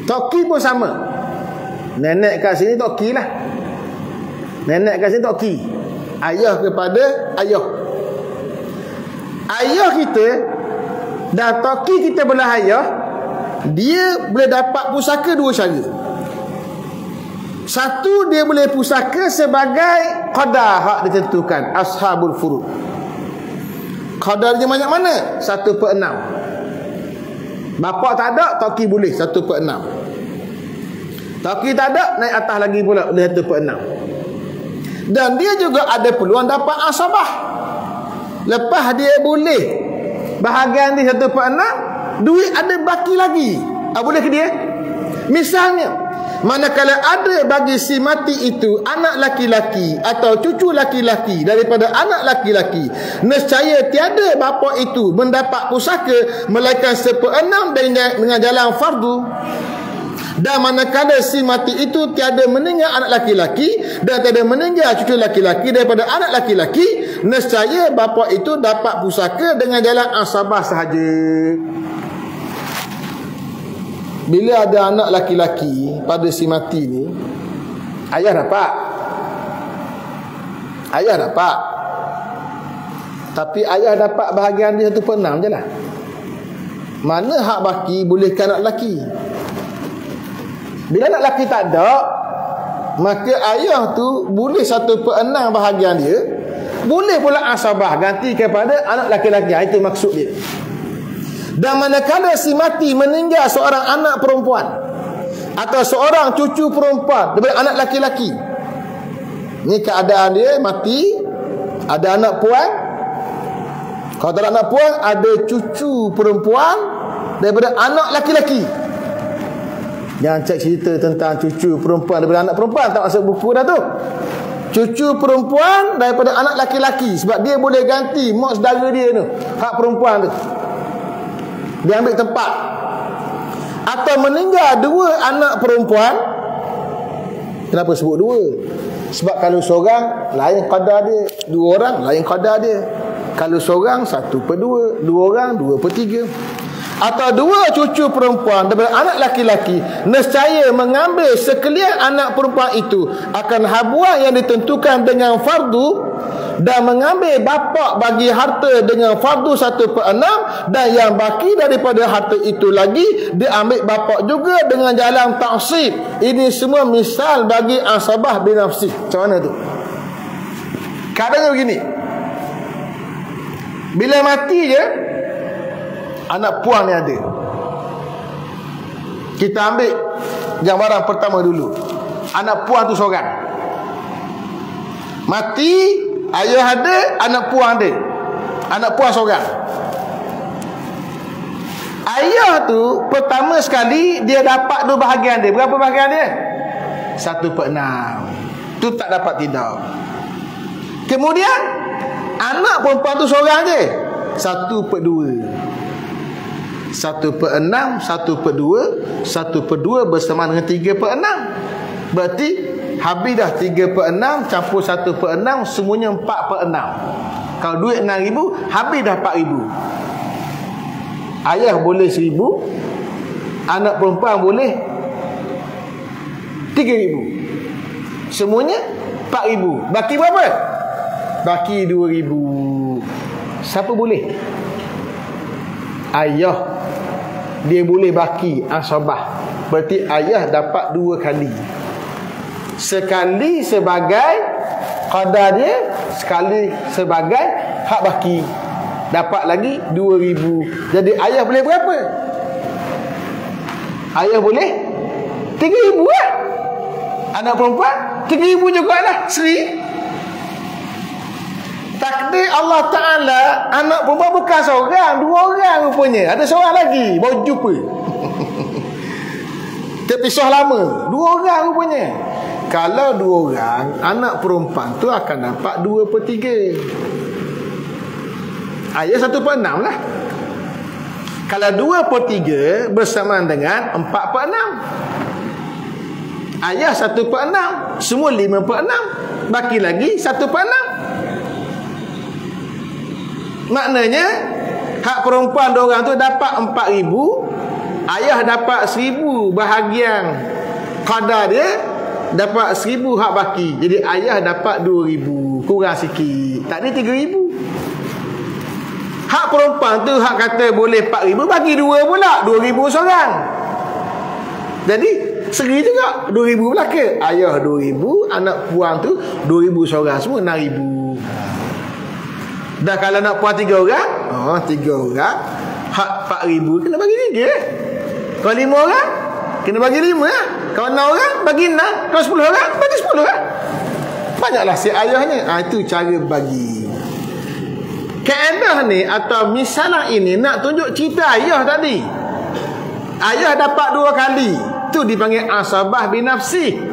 Toki pun sama. Nenek kat sini toki lah. Nenek kat sini toki. Ayah kepada ayah. Ayah kita dan toki kita belah ayah, dia boleh dapat pusaka dua cara. Satu, dia boleh pusaka sebagai qadar hak ditentukan, ashabul furu'. Qadarnya banyak mana? 1/6. Bapa tak ada, toki boleh 1/6. Toki tak ada, naik atas lagi pula boleh 1/6. Dan dia juga ada peluang dapat asabah. Lepas dia boleh bahagian dia 1/6, duit ada baki lagi. Boleh ke dia? Misalnya, manakala ada bagi si mati itu anak laki-laki atau cucu laki-laki daripada anak laki-laki, nescaya tiada bapa itu mendapat pusaka melainkan 1/6 dengan jalan fardu. Dan manakala si mati itu tiada meninggal anak laki-laki dan tiada meninggal cucu laki-laki daripada anak laki-laki, nescaya bapa itu dapat pusaka dengan jalan asabah sahaja. Bila ada anak laki-laki pada si mati ni, ayah dapat. Ayah dapat. Tapi ayah dapat bahagian dia 1/6 je lah. Mana hak baki bolehkan anak lelaki. Bila anak lelaki tak ada, maka ayah tu boleh 1/6 bahagian dia, boleh pula asabah ganti kepada anak laki-laki. Itu maksud dia. Dan manakala si mati meninggal seorang anak perempuan atau seorang cucu perempuan daripada anak laki-laki, ni keadaan dia mati, ada anak puan. Kalau tak ada anak puan, ada cucu perempuan daripada anak laki-laki. Jangan cek cerita tentang cucu perempuan daripada anak perempuan, tak masuk buku dah tu. Cucu perempuan daripada anak laki-laki, sebab dia boleh ganti mak saudara dia tu, hak perempuan tu, dia ambil tempat. Atau meninggal dua anak perempuan. Kenapa sebut dua? Sebab kalau seorang lain qadar dia, dua orang lain qadar dia. Kalau seorang 1/2, dua orang 2/3. Atau dua cucu perempuan daripada anak laki-laki, nescaya mengambil sekalian anak perempuan itu akan habuan yang ditentukan dengan fardu, dan mengambil bapa bagi harta dengan fardu 1/6, dan yang baki daripada harta itu lagi diambil bapa juga dengan jalan taksib. Ini semua misal bagi asabah binafsi. Macam mana tu? Kadang begini, bila mati je anak puan ni ada, kita ambil gambaran pertama dulu. Anak puan tu seorang mati, ayah ada, anak puan ada. Anak puan seorang. Ayah tu pertama sekali dia dapat dua bahagian dia. Berapa bahagian dia? 1/6. Tu tak dapat tidak. Kemudian anak perempuan tu seorang je, 1/2. 1/6, 1/2, 1/2 bersama dengan 3/6. Berarti habis dah 3/6 campur 1/6, semuanya 4/6. Kalau duit 6,000, habis dah 4,000. Ayah boleh 1,000, anak perempuan boleh 3,000. Semuanya 4,000. Baki berapa? Baki 2,000. Siapa boleh? Ayah. Dia boleh baki asabah. Berarti ayah dapat 2 kali. sekali sebagai qadar dia, sekali sebagai hak baki. Dapat lagi 2,000. Jadi ayah boleh berapa? Ayah boleh 3,000 lah. Anak perempuan 3,000 juga lah, seri. Takdir Allah Ta'ala, anak perempuan bukan seorang, 2 orang rupanya. Ada seorang lagi baru jumpa. Terpisah lama, 2 orang rupanya. Kalau 2 orang, anak perempuan tu akan dapat 2/3. Ayah 1/6 lah. Kalau 2/3 bersamaan dengan 4/6. Ayah 1/6, semua 5/6. Baki lagi 1/6. Maknanya hak perempuan diorang tu dapat 4,000, ayah dapat 1,000 bahagian qadar dia, dapat 1,000 hak baki. Jadi ayah dapat 2,000, kurang sikit. Tak ada 3,000. Hak perempuan tu hak kata boleh 4,000, bagi 2 pula, 2,000 seorang. Jadi seri juga 2,000 belaka. Ayah 2,000, anak puan tu 2,000 seorang, semua 6,000. Dah kalau nak puan 3 orang, 3 orang, hak 4,000 kena bagi 3. Kalau 5 orang, kena bagi 5 lah. Kalau 6 orang, bagi 6. Kalau 10 orang, bagi 10 lah. Banyaklah si ayahnya. Itu cara bagi. Kaedah ni atau misalah ini nak tunjuk cerita ayah tadi. Ayah dapat 2 kali. Itu dipanggil asabah binafsi.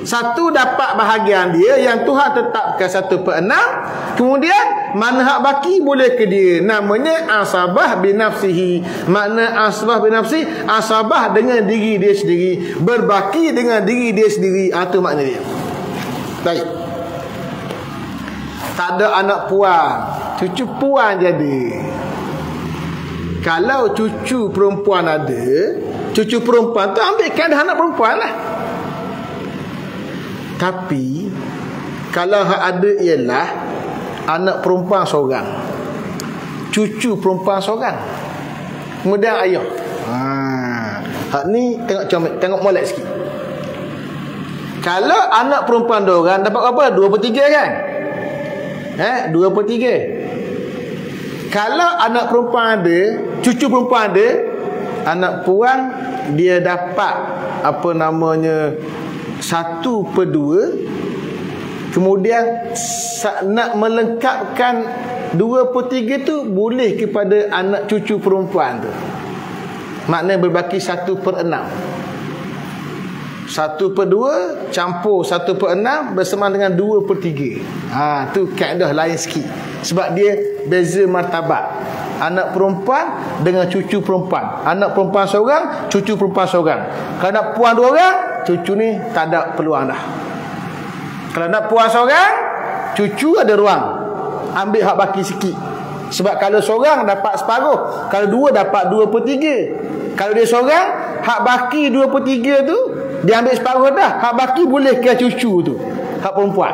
Satu dapat bahagian dia yang Tuhan tetapkan 1/6. Kemudian mana hak baki boleh ke dia. Namanya asabah binafsihi. Makna asabah binafsi, asabah dengan diri dia sendiri, berbaki dengan diri dia sendiri. Itu makna dia. Baik. Tak ada anak puan, cucu puan jadi. Kalau cucu perempuan ada, cucu perempuan tu ambil keadaan anak perempuan lah. Tapi kalau hak ada ialah anak perempuan seorang, cucu perempuan seorang, kemudian ayah. Hak ni tengok molek sikit. Kalau anak perempuan diorang dapat berapa? 2/3 kan? 2/3. Kalau anak perempuan ada, cucu perempuan ada, anak puan dia dapat apa namanya 1/2. Kemudian nak melengkapkan 2/3 tu boleh kepada anak cucu perempuan tu. Maknanya berbaki 1/6. 1/2 campur 1/6 bersama dengan 2/3. Tu kaedah lain sikit. Sebab dia beza martabat. Anak perempuan dengan cucu perempuan. Anak perempuan seorang, cucu perempuan seorang. Kalau nak puan 2 orang, cucu ni tak ada peluang dah. Kalau nak puan seorang, cucu ada ruang. Ambil hak baki sikit. Sebab kalau seorang dapat separuh, kalau 2 dapat 2/3. Kalau dia seorang, hak baki 2/3 tu dia ambil separuh dah. Hak baki boleh ke cucu tu, hak perempuan.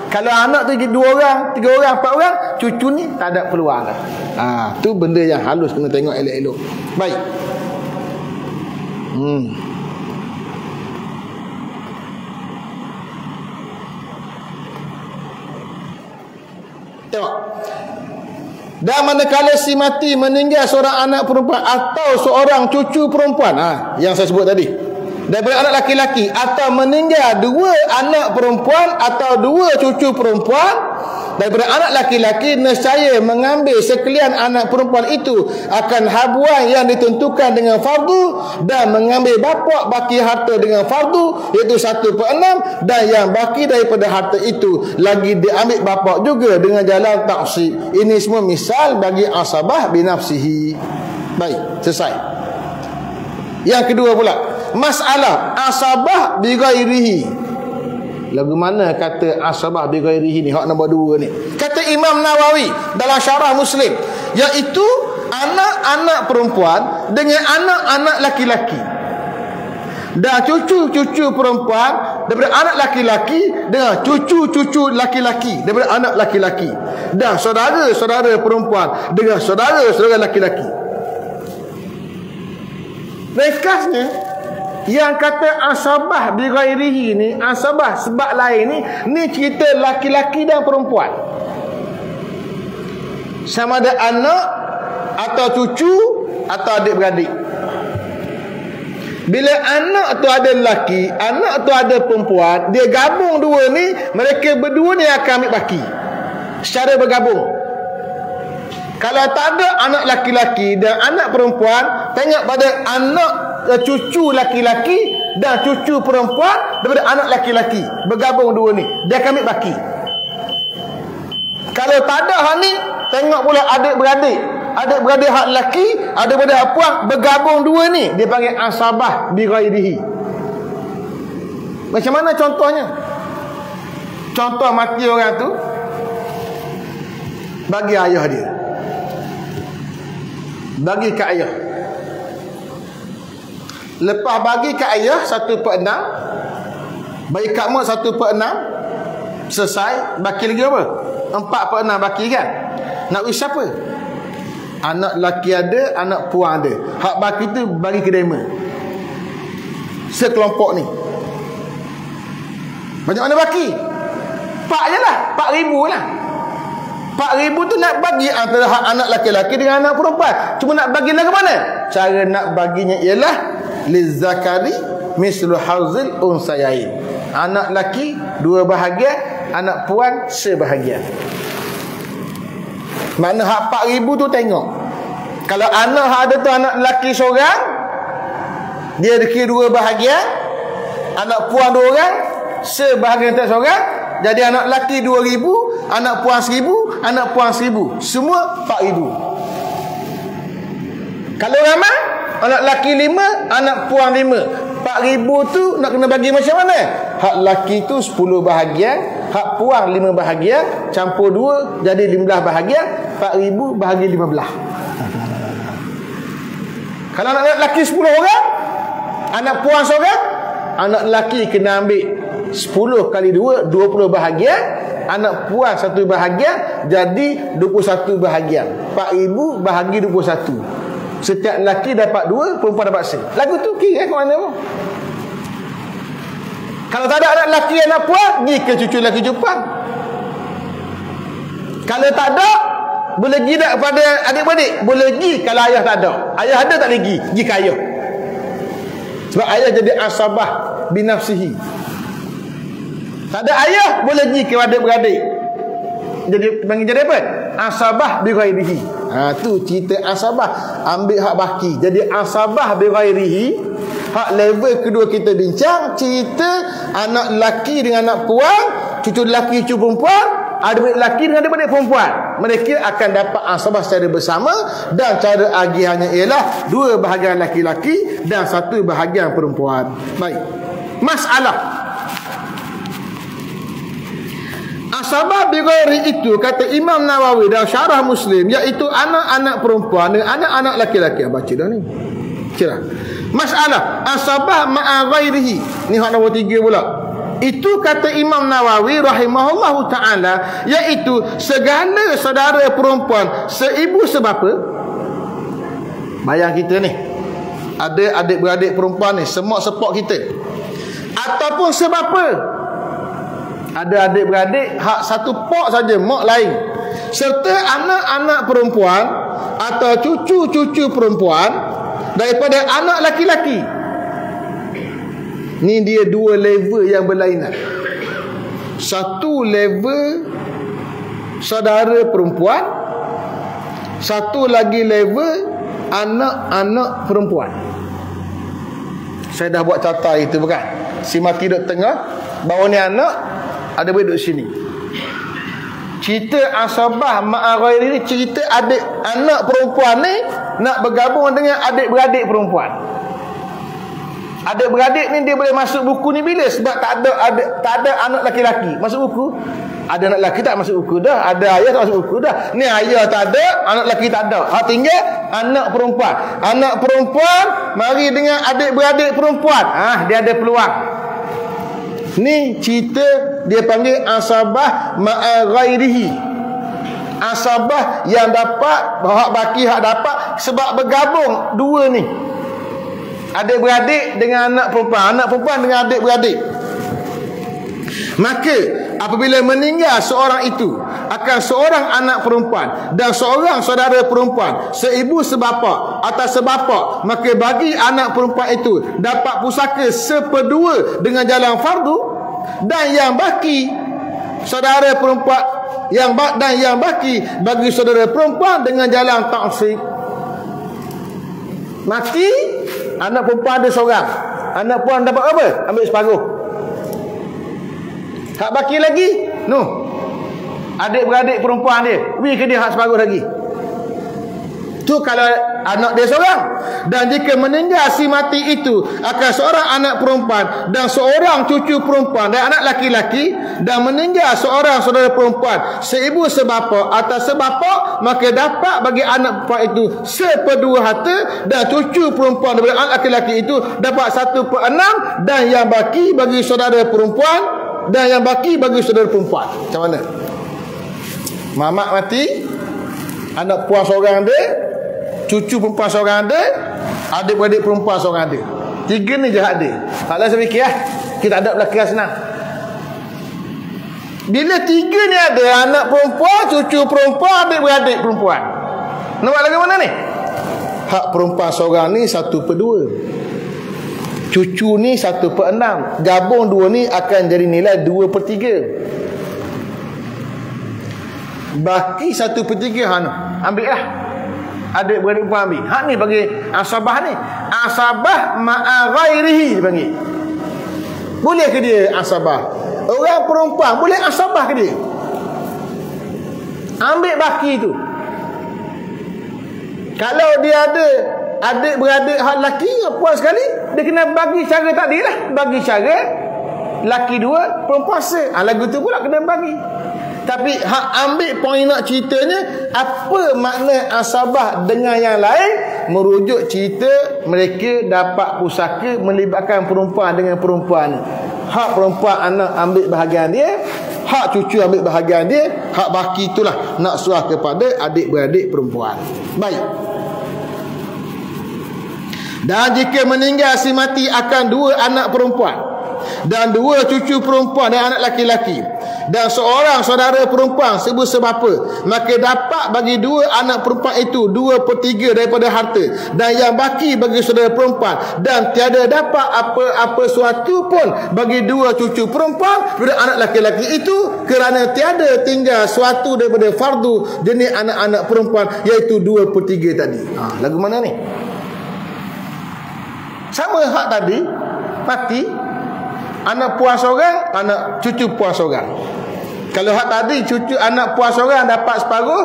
Kalau anak tu 2 orang, 3 orang, 4 orang, cucu ni tak ada peluang dah. Tu benda yang halus, kena tengok elok-elok. Baik. Tengok. Dan manakala si mati meninggal seorang anak perempuan atau seorang cucu perempuan, yang saya sebut tadi, daripada anak laki-laki, atau meninggal 2 anak perempuan atau 2 cucu perempuan daripada anak laki-laki, nescaya mengambil sekalian anak perempuan itu akan habuan yang ditentukan dengan fardu, dan mengambil bapa baki harta dengan fardu, iaitu 1/6, dan yang baki daripada harta itu lagi diambil bapa juga dengan jalan taksib. Ini semua misal bagi asabah binafsihi. Baik, selesai. Yang kedua pula, masalah asabah bighairihi. Lagu mana kata asabah bighairihi ni? Hak nombor 2 ni. Kata Imam Nawawi dalam syarah Muslim, iaitu anak-anak perempuan dengan anak-anak laki-laki, dan cucu-cucu perempuan daripada anak laki-laki dengan cucu-cucu laki-laki daripada anak laki-laki, dan saudara-saudara perempuan dengan saudara-saudara laki-laki. Ringkasnya, Yang kata asabah bi ghairihi ni, asabah sebab lain ni cerita laki-laki dan perempuan. Sama ada anak atau cucu atau adik-beradik. Bila anak tu ada lelaki, anak tu ada perempuan, dia gabung dua ni, mereka berdua ni akan ambil baki secara bergabung. Kalau tak ada anak laki-laki dan anak perempuan, tengok pada anak cucu laki-laki dan cucu perempuan daripada anak laki-laki, bergabung dua ni, dia akan ambil baki. Kalau tak ada hak ni, tengok pula adik-beradik, adik-beradik hak lelaki, adik-beradik hak puan, bergabung dua ni, dia panggil asabah bi ghairihi. Macam mana contohnya? Contoh mati orang tu bagi ayah dia, bagi ke ayah. Lepas bagi ke ayah 1/6, bagi kat mak 1/6, selesai. Baki lagi apa? 4/6 baki kan. Nak bagi siapa? Anak lelaki ada, anak puan ada. Hak baki tu bagi ke derma sekelompok ni. Macam mana baki? 4 je lah, 4,000 lah. 4,000 tu nak bagi antara hak anak laki-laki dengan anak perempuan. Cuma nak bagi lah ke mana? Cara nak baginya ialah lizakari mislu hauzil unsayain. Anak laki 2 bahagian, anak puan sebahagian. Makna hak 4,000 tu tengok. Kalau anak hak ada tu anak laki seorang, dia dikira 2 bahagian, anak puan 2 orang, sebahagian tak seorang. Jadi anak laki 2,000, anak puan 1,000, anak puan 1,000, semua 4,000. Kalau ramai, anak laki 5, anak puan 5, 4,000 tu nak kena bagi macam mana? Hak laki tu 10 bahagian, hak puan 5 bahagian, campur 2 jadi 15 bahagian. 4,000 bahagi 15. Kalau anak laki 10 orang, anak puan seorang, anak laki kena ambil 10 kali 2, 20 bahagian, anak puan 1 bahagian, jadi 21 bahagian. 4,000 bahagi 21. Setiap lelaki dapat 2, perempuan dapat 1. Lagu tu kira ke mana pun. Kalau tak ada anak lelaki anak puan, pergi ke cucu lelaki cucu puan. Kalau tak ada, boleh pergi tak kepada adik-beradik? Boleh pergi kalau ayah tak ada. Ayah ada tak boleh pergi ke ayah. Sebab ayah jadi asabah binafsihi. Tak ada ayah, boleh pergi ke adik-beradik. Jadi apa? Asabah bi ghairihi. Tu cerita asabah, ambil hak baki. Jadi asabah bi ghairihi, hak level kedua kita bincang, cerita anak lelaki dengan anak puan, cucu lelaki cucu perempuan, adik-beradik lelaki dengan adik-beradik perempuan. Mereka akan dapat asabah secara bersama, dan cara agihannya ialah 2 bahagian lelaki-lelaki dan 1 bahagian perempuan. Baik. Masalah asabah bi ghairi itu, kata Imam Nawawi dalam Syarah Muslim, iaitu anak-anak perempuan dan anak-anak laki-laki. Baca dah ni. Kira. Masalah asabah ma'a ghairihi. Ni hak nombor 3 pula. Itu kata Imam Nawawi rahimahullahu taala, iaitu segala saudara perempuan seibu sebapa. Bayang kita ni, ada adik-beradik perempuan ni, semak sepok kita, ataupun sebapa. Ada adik-beradik hak satu pok saja, mak lain, serta anak-anak perempuan atau cucu-cucu perempuan daripada anak laki-laki. Ni dia 2 level yang berlainan. Satu level saudara perempuan, satu lagi level anak-anak perempuan. Saya dah buat carta itu bukan? Si mati duduk tengah, bawah ni anak, ada boleh duduk sini. Cerita asabah ma'a ghairi ni cerita adik anak perempuan ni nak bergabung dengan adik-beradik perempuan. Adik-beradik ni dia boleh masuk buku ni bila? Sebab tak ada anak laki-laki masuk buku. Ada anak lelaki tak masuk buku dah, ada ayah tak masuk buku dah. Ni ayah tak ada, anak lelaki tak ada. Hak tinggal anak perempuan. Anak perempuan mari dengan adik-beradik perempuan. Dia ada peluang. Ni cerita dia panggil asabah ma'a ghairihi. Asabah yang dapat, hak baki hak dapat sebab bergabung 2 ni. adik-beradik dengan anak perempuan dengan adik-beradik. Maka apabila meninggal seorang itu akan seorang anak perempuan dan seorang saudara perempuan, seibu sebapa atau sebapa, maka bagi anak perempuan itu dapat pusaka seperdua dengan jalan fardu, dan yang baki saudara perempuan yang baki bagi saudara perempuan dengan jalan ta'sib. Mati anak perempuan ada seorang, anak perempuan dapat apa? Ambil separuh. Hak baki lagi, adik-beradik perempuan dia, beri ke dia hak separuh lagi. Tu kalau anak dia seorang. Dan jika meninggal si mati itu akan seorang anak perempuan dan seorang cucu perempuan dan anak laki-laki, dan meninggal seorang saudara perempuan, seibu sebapa atau sebapa, maka dapat bagi anak perempuan itu seperdua harta, dan cucu perempuan daripada anak laki-laki itu dapat 1/6, dan yang baki bagi saudara perempuan, Macam mana? Mamak mati, anak perempuan seorang ada, cucu perempuan seorang ada, adik-beradik perempuan seorang ada. 3 ni je hak dia. Hak lain saya fikir kita ada belakang senang. Bila 3 ni ada, anak perempuan, cucu perempuan, adik-beradik perempuan, nampak lagu mana ni? Hak perempuan seorang ni 1/2, cucu ni 1/6, gabung 2 ni akan jadi nilai 2/3. Baki 1/3 ambil lah, adik-beradik perempuan ambil. Hak ni bagi asabah ni, asabah ma'a ghairihi dipanggil. Boleh ke dia asabah? Orang perempuan boleh asabah ke dia? Ambil baki tu. Kalau dia ada adik-beradik hak laki, puas sekali, dia kena bagi cara tadi lah. Bagi cara laki 2, perempuan se. Lagu tu pula kena bagi. Tapi hak ambil poin nak ceritanya, apa makna asabah dengan yang lain, merujuk cerita mereka dapat pusaka melibatkan perempuan dengan perempuan. Hak perempuan anak ambil bahagian dia, hak cucu ambil bahagian dia, hak baki itulah nak serah kepada adik-beradik perempuan. Baik. Dan jika meninggal si mati akan 2 anak perempuan dan 2 cucu perempuan dan anak laki-laki, dan seorang saudara perempuan seibu sebapa, maka dapat bagi 2 anak perempuan itu 2/3 daripada harta, dan yang baki bagi saudara perempuan, dan tiada dapat apa-apa suatu pun bagi 2 cucu perempuan daripada anak laki-laki itu, kerana tiada tinggal suatu daripada fardu jenis anak-anak perempuan, iaitu 2/3 tadi. Lagu mana ni? Sama hak tadi, mati anak puas seorang, anak cucu puas seorang. Kalau hak tadi cucu anak puas seorang dapat separuh,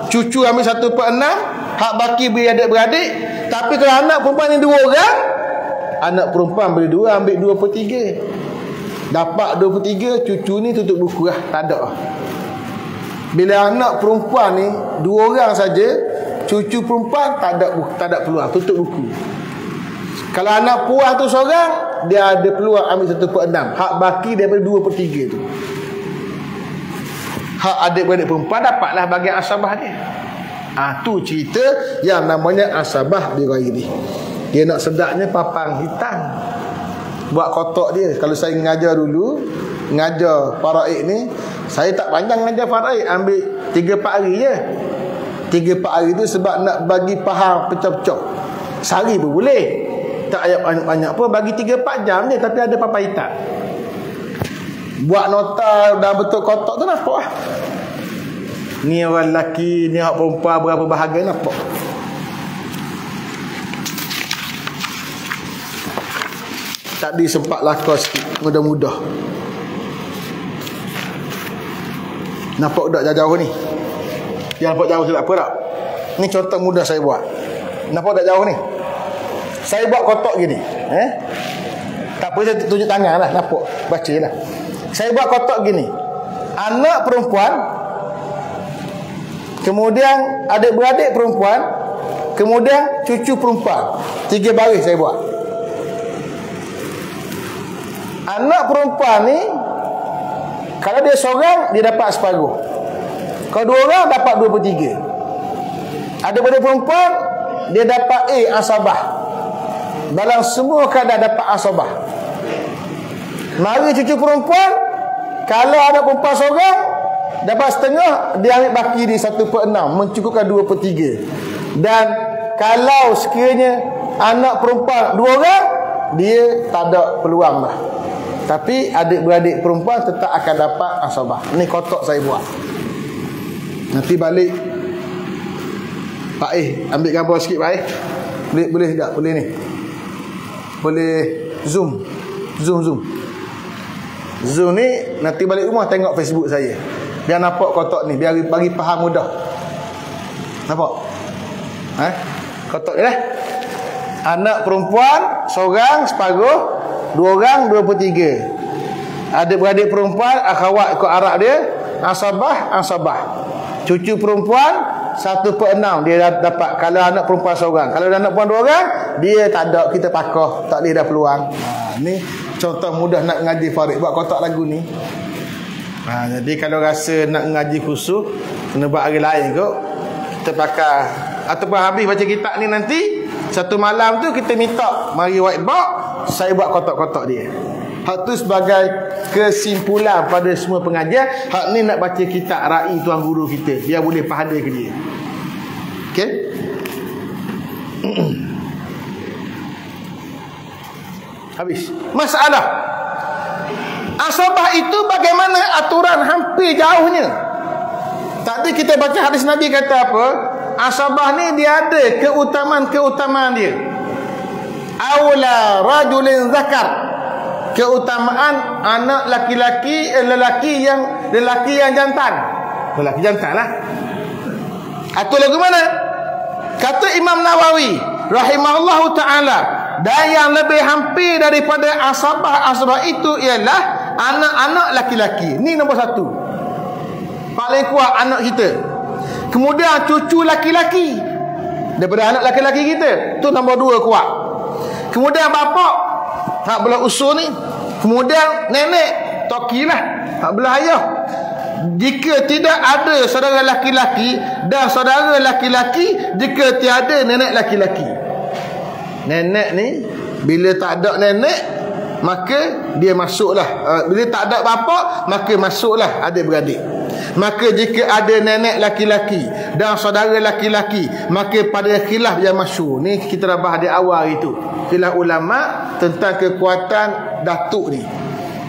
cucu ambil 1/6, hak baki beri adik-beradik. Tapi kalau anak perempuan ni 2 orang, anak perempuan beri 2, ambil 2/3. Dapat 2/3, cucu ni tutup buku lah, tak ada. Bila anak perempuan ni 2 orang saja, cucu perempuan tak ada peluang, tutup buku. Kalau anak puas tu seorang, dia ada peluang ambil 1/6. Hak baki daripada 2/3 tu. Hak adik-beradik perempuan dapatlah bahagian asabah dia. Tu cerita yang namanya asabah bi ghairi. Dia nak sedaknya papang hitam buat kotak dia. Kalau saya ngajar dulu, ngajar faraid ni, saya tak panjang ngajar faraid, ambil 3-4 hari je. 3-4 hari tu sebab nak bagi faham pecah-pecah. Sehari pun boleh, tak ayat banyak-banyak pun, bagi 3-4 jam je, tapi ada papan hitam. Buat nota dah betul kotak tu nampak lah. Ni orang lelaki, ni orang perempuan, berapa bahagian nampak. Tadi sempat lakar sikit, mudah-mudah. Nampak tak jauh-jauh ni? Yang nampak jauh tak apa tak? Ni contoh mudah saya buat. Nampak tak jauh ni? Saya buat kotak gini, tak apa, saya tunjuk tangan lah, nampak, baca lah. Saya buat kotak gini, anak perempuan, kemudian adik-beradik perempuan, kemudian cucu perempuan. 3 baris saya buat. Anak perempuan ni, kalau dia seorang, dia dapat separuh. Kalau 2 orang, dapat 2/3. Adik-beradik perempuan, dia dapat asabah. dalam semua keadaan dapat asabah. Mari cucu perempuan, kalau ada perempuan seorang dapat setengah, dia ambil baki di 1/6, mencukupkan 2/3. Dan kalau sekiranya anak perempuan 2 orang, dia tak ada peluang lah. Tapi adik-beradik perempuan tetap akan dapat asabah. Ni kotak saya buat. Nanti balik Pak ambil gambar sikit Pak Boleh tak? Boleh ni. Boleh zoom ni. Nanti balik rumah tengok Facebook saya, biar nampak kotak ni, biar bagi faham mudah. Nampak? Kotak ni lah. Anak perempuan seorang separuh, 2 orang 2/3. Adik-beradik perempuan akhwat ikut Arab dia asabah. Cucu perempuan 1/6 dia dapat kalau anak perempuan seorang. Kalau anak perempuan 2 orang, dia tak ada, kita pakah, tak boleh dah peluang. Ni contoh mudah nak ngaji farid, buat kotak lagu ni. Jadi kalau rasa nak ngaji khusus, kena buat hari lain kot, kita pakai. Ataupun habis baca kitab ni nanti, satu malam tu kita minta mari whiteboard, saya buat kotak-kotak dia. Hak tu sebagai kesimpulan pada semua pengajian. Hak ni nak baca kitab Ra'i tuan guru kita, biar boleh pahala ke dia. Okey. Habis. Masalah asabah itu bagaimana aturan hampir jauhnya. Tadi kita baca hadis Nabi kata apa? Asabah ni dia ada keutamaan dia. Aula rajulin zakar, keutamaan anak lelaki yang jantan. Lelaki jantan lah. Atau lagu mana? Kata Imam Nawawi rahimahullahu ta'ala, dan yang lebih hampir daripada asabah itu ialah anak-anak laki-laki. Ni nombor 1. Paling kuat anak kita. Kemudian cucu laki-laki daripada anak laki-laki kita, tu nombor 2 kuat. Kemudian bapak hak belah usul ni. Kemudian nenek, tokilah hak belah ayah. Jika tidak ada saudara laki-laki dan saudara laki-laki, jika tiada nenek laki-laki. Nenek ni bila tak ada nenek, maka dia masuklah. Bila tak ada bapa, maka masuklah adik-beradik. Maka jika ada nenek laki-laki dan saudara laki-laki, maka pada khilaf yang masyhur ni, kita dah bahas di awal itu, khilaf ulama tentang kekuatan datuk ni.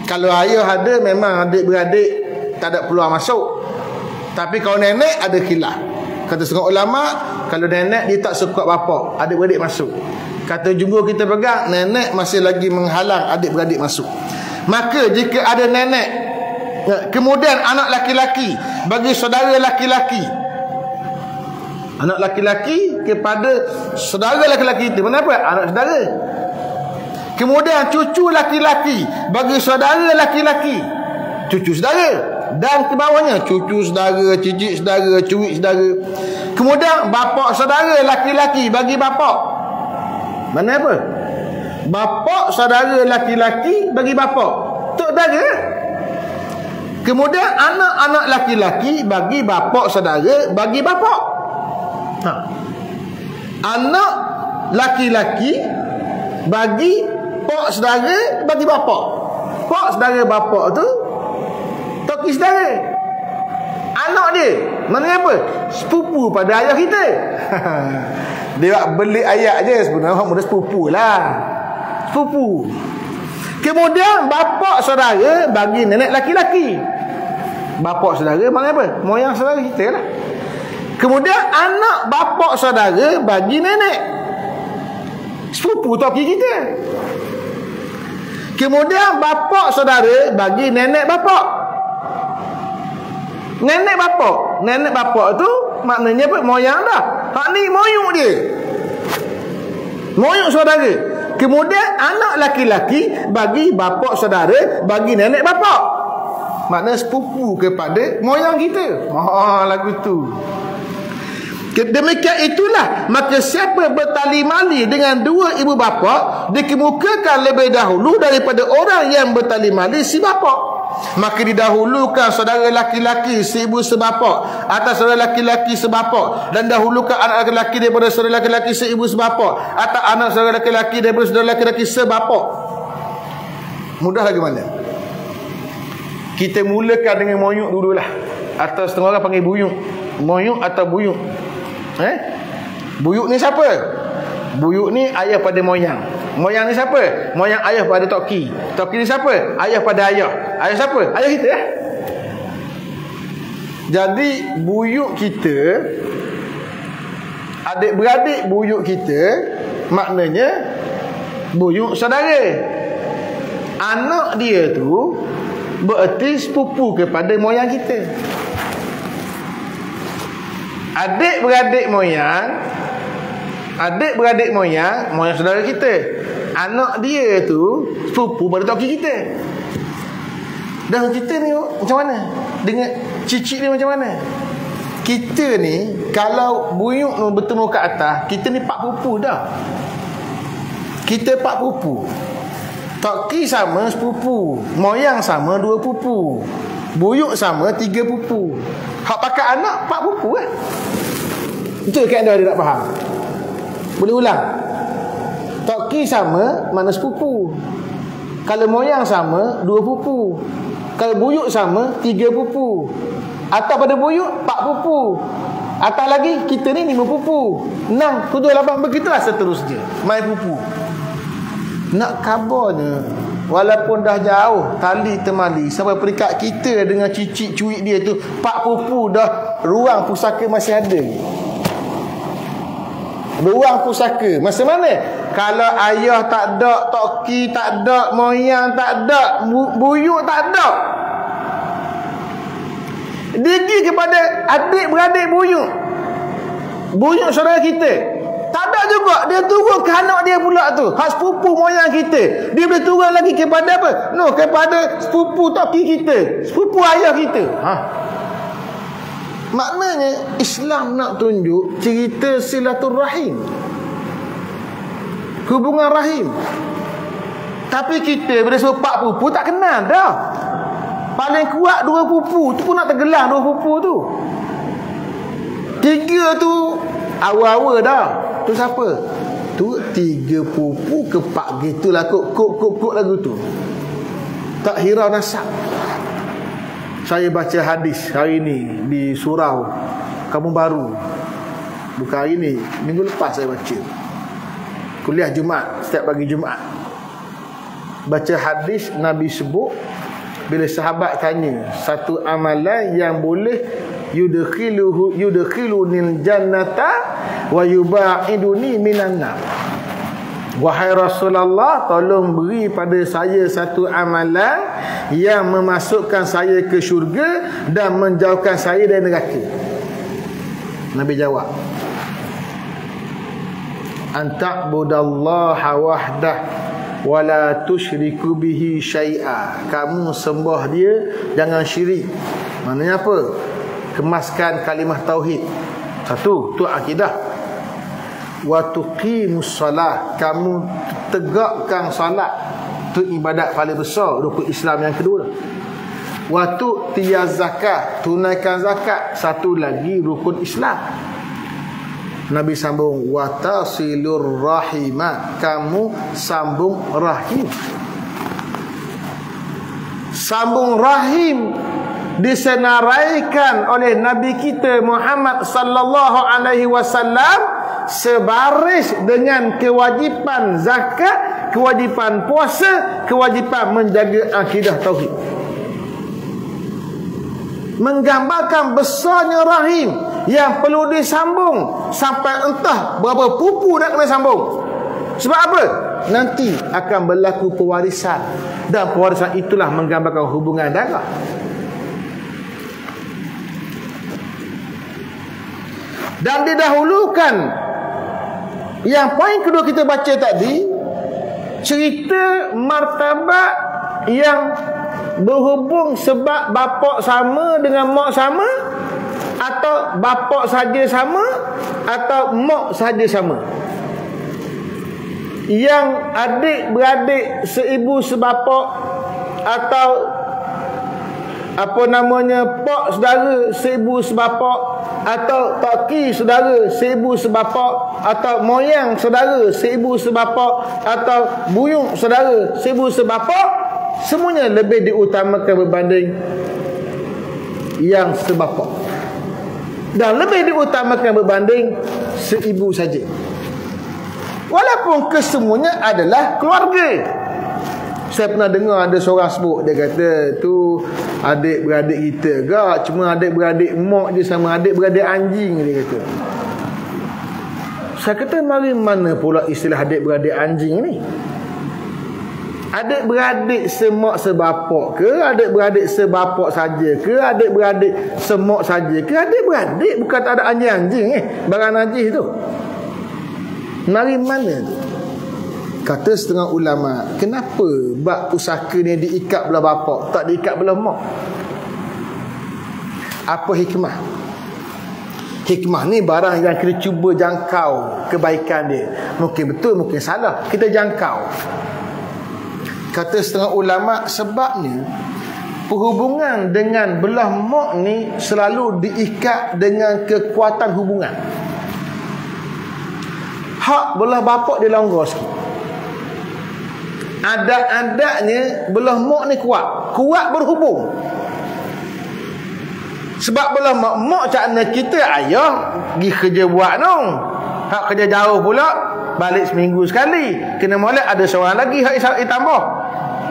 Kalau ayah ada, memang adik-beradik tak ada peluang masuk. Tapi kalau nenek, ada khilaf. Kata setengah ulama, kalau nenek dia tak sekuat bapa, adik-beradik masuk. Kata jumhur kita pegang, nenek masih lagi menghalang adik-beradik masuk. Maka jika ada nenek, kemudian anak laki-laki bagi saudara laki-laki, anak laki-laki kepada saudara laki-laki itu, kenapa? Anak saudara. Kemudian cucu laki-laki bagi saudara laki-laki, cucu saudara. Dan ke bawahnya cucu saudara, cicit saudara, cuik saudara. Kemudian bapa saudara laki-laki bagi bapa. Mana apa? Bapa saudara laki-laki bagi bapa, tok saudara. Kemudian anak-anak laki-laki bagi bapa saudara bagi bapa. Anak laki-laki bagi pak saudara bagi bapa. Pak saudara bapa tu toki saudara. Anak dia mana apa? Sepupu pada ayah kita. Dia beli ayat je sebenarnya, orang muda sepupu lah. Sepupu. Kemudian bapa saudara bagi nenek laki-laki. Bapa saudara mana apa? Moyang saudara kita lah. Kemudian anak bapa saudara bagi nenek, sepupu toki kita. Kemudian bapa saudara bagi nenek bapa. Nenek bapa. Nenek bapa tu maknanya apa? Moyang dah. Hak ni moyuk dia, moyuk saudara. Kemudian anak laki-laki bagi bapa saudara bagi nenek bapa, maknanya sepupu kepada moyang kita. Lagu tu. Demikian itulah, maka siapa bertali mali dengan 2 ibu bapa, dikemukakan lebih dahulu daripada orang yang bertali mali si bapa. maka didahulukan saudara laki-laki seibu sebapa atas saudara laki-laki sebapa, dan dahulukan anak laki-laki daripada saudara laki-laki seibu sebapa atas anak saudara laki-laki daripada saudara laki-laki sebapa. Mudah lagi mana? Kita mulakan dengan moyuk dululah. Atau setengah orang panggil buyuk. Moyuk atau buyuk. Buyuk ni siapa? Buyuk ni ayah pada moyang. Moyang ni siapa? Moyang ayah pada toki. Toki ni siapa? Ayah pada ayah. Ayah siapa? Ayah kita lah. Jadi buyuk kita, adik-beradik buyuk kita, maknanya buyuk saudara. Anak dia tu bererti sepupu kepada moyang kita. Adik-beradik moyang saudara kita. Anak dia tu sepupu pada toki kita. Dan kita ni macam mana? Dengan cicit ni macam mana? Kita ni kalau buyuk ni bertemu kat atas, kita ni 4 pupu dah. Kita 4 pupu. Toki sama sepupu, moyang sama 2 pupu, buyuk sama 3 pupu. Hak pakai anak 4 pupu kan? Betul kan dia nak faham? Boleh ulang. Toki sama mana sepupu. Kalau moyang sama 2 pupu. Kalau buyuk sama 3 pupu. Atas pada buyuk 4 pupu. Atas lagi kita ni 5 pupu. 6, 7, 8, begitulah seterusnya. Mai pupu. Nak kabarnya, walaupun dah jauh tali temali sampai peringkat kita dengan cicit cuik dia tu 4 pupu, dah ruang pusaka masih ada. Ruang pusaka masa mana? Kalau ayah tak ada, toki tak ada, moyang tak ada, buyuk tak ada, digi kepada adik-beradik buyuk saudara kita, tak ada juga. Dia turun ke anak dia pula tu, hak sepupu moyang kita. Dia boleh turun lagi kepada apa? No, kepada sepupu toki kita, sepupu ayah kita. Maknanya Islam nak tunjuk cerita silaturrahim, hubungan rahim. Tapi kita bila sebut 4 pupu tak kenal dah. Paling kuat 2 pupu tu pun nak tergelar 2 pupu tu. 3 tu awal-awal dah. Tu siapa? Tu 3 pupu ke 4 gitulah kok lagu tu. Tak hirau nasab. Saya baca hadis hari ni di surau Kampung Baru. Bukan hari ni, minggu lepas saya baca. Kuliah Jumaat, setiap pagi Jumaat. Baca hadis Nabi sebut bila sahabat tanya satu amalan yang boleh yudkhilunil jannata wa yubaiduni minan nar. Wahai Rasulullah, tolong beri pada saya satu amalan yang memasukkan saya ke syurga dan menjauhkan saya dari neraka. Nabi jawab, anta'budallaha wahdah wa la tusyriku bihi syai'a. Kamu sembah dia, jangan syirik. Maknanya apa? Kemaskan kalimah tauhid. Satu, tu akidah. Wa tuqimus salah, kamu tegakkan salat. Itu ibadat paling besar, rukun Islam yang kedua. Wa tu'tiyaz zakat, tunaikan zakat. Satu lagi rukun Islam. Nabi sambung, wa tasilur rahimah, kamu sambung rahim. Sambung rahim disenaraikan oleh Nabi kita Muhammad sallallahu alaihi wasallam sebaris dengan kewajipan zakat, kewajipan puasa, kewajipan menjaga akidah tauhid. Menggambarkan besarnya rahim yang perlu disambung sampai entah berapa pupu nak kena sambung. Sebab apa? Nanti akan berlaku pewarisan, dan pewarisan itulah menggambarkan hubungan darah. Dan didahulukan yang poin kedua kita baca tadi, cerita martabat yang berhubung sebab bapak sama dengan mak sama, atau bapak saja sama atau mak saja sama. Yang adik-beradik seibu sebapa atau apa namanya, pak saudara seibu sebapak, atau toki saudara seibu sebapak, atau moyang saudara seibu sebapak, atau buyung saudara seibu sebapak, semuanya lebih diutamakan berbanding yang sebapak, dan lebih diutamakan berbanding seibu saja, walaupun kesemuanya adalah keluarga. Saya pernah dengar ada seorang sebut, dia kata tu adik-beradik kita gak, cuma adik-beradik mak je sama adik-beradik anjing, dia kata. Saya kata mari mana pula istilah adik-beradik anjing ni? Adik-beradik semak sebapak ke, adik-beradik sebapak saja ke, adik-beradik semak saja ke, adik-beradik, bukan tak ada anjing-anjing barang najis tu. Mari mana tu? Kata setengah ulama, kenapa bab pusaka ni diikat belah bapak, tak diikat belah mak? Apa hikmah? Hikmah ni barang yang kita cuba jangkau kebaikan dia. Mungkin betul, mungkin salah, kita jangkau. Kata setengah ulama, sebabnya perhubungan dengan belah mak ni selalu diikat dengan kekuatan hubungan. Hak belah bapak dia longgar sikit. Adat-adatnya belah mak ni kuat berhubung. Sebab belah mak cakna kita ayah pergi kerja buat nong. Hak kerja jauh pula balik seminggu sekali. Kena molek ada seorang lagi hak tambah.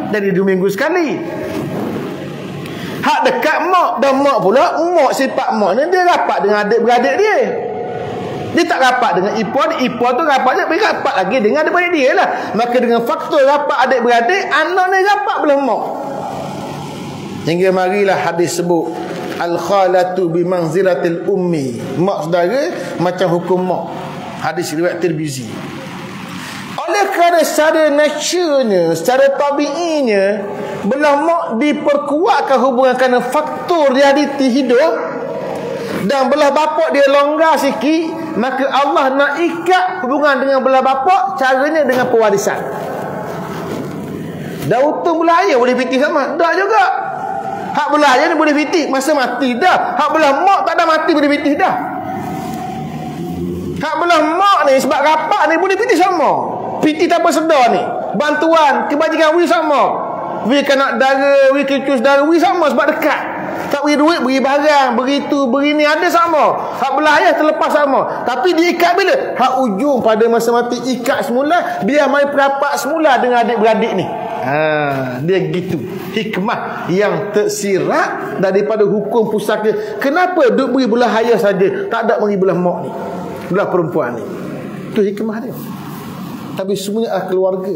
Jadi 2 minggu sekali. Hak dekat mak dan mak pula, mak sifat mak ni dia rapat dengan adik-beradik dia. Dia tak rapat dengan ipar tu rapat je, dia rapat lagi dengan adik-beradik dia lah. Maka dengan faktor rapat adik-beradik, anak ni rapat belah mak. Hingga marilah hadis sebut al-khalatu bimanzilatil ummi, mak saudara macam hukum mak. Hadis riwayat Tirmizi. Oleh kerana secara naturenya, secara tabiinya, belah mak diperkuatkan hubungan kerana faktor realiti hidup, dan belah bapak dia longgar sikit, maka Allah nak ikat hubungan dengan belah bapak, caranya dengan pewarisan. Dah untung belah ayah boleh fitih sama? Dah juga. Hak belah ayah ni boleh fitih masa mati dah. Hak belah mak tak ada mati boleh fitih dah. Hak belah mak ni sebab rapat ni boleh fitih sama. Fitih tanpa sedar ni. Bantuan, kebajikan we sama. We kanak dara, we cucu saudara, we sama sebab dekat. Tak beri duit, beri barang, beri tu, beri ni, ada sama. Hak belah ayah terlepas sama. Tapi diikat bila? Hak ujung pada masa mati ikat semula, biar main perapat semula dengan adik-beradik ni. Dia gitu. Hikmah yang tersirat daripada hukum pusaka. Kenapa duk beri belah ayah saja, tak ada beri belah mak ni, belah perempuan ni? Itu hikmah dia. Tapi semuanya keluarga.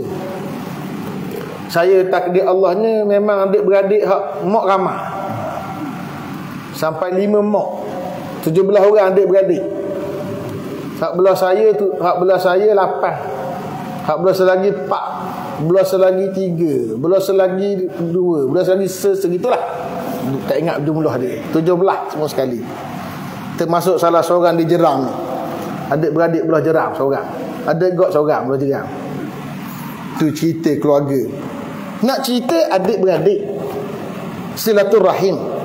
Saya takdir Allahnya memang adik-beradik hak mak ramah. Sampai 5 mak, 17 orang adik-beradik. Hak belah saya 8. Hak belah selagi 4. Belah selagi 3. Belah selagi 2. Belah selagi segitulah. Tak ingat jumlah dia. 17 semua sekali. Termasuk salah seorang di Jeram ni. Adik-beradik belah Jeram seorang. Adik gok seorang belah Jeram. Tu cerita keluarga. Nak cerita adik-beradik, silaturahim.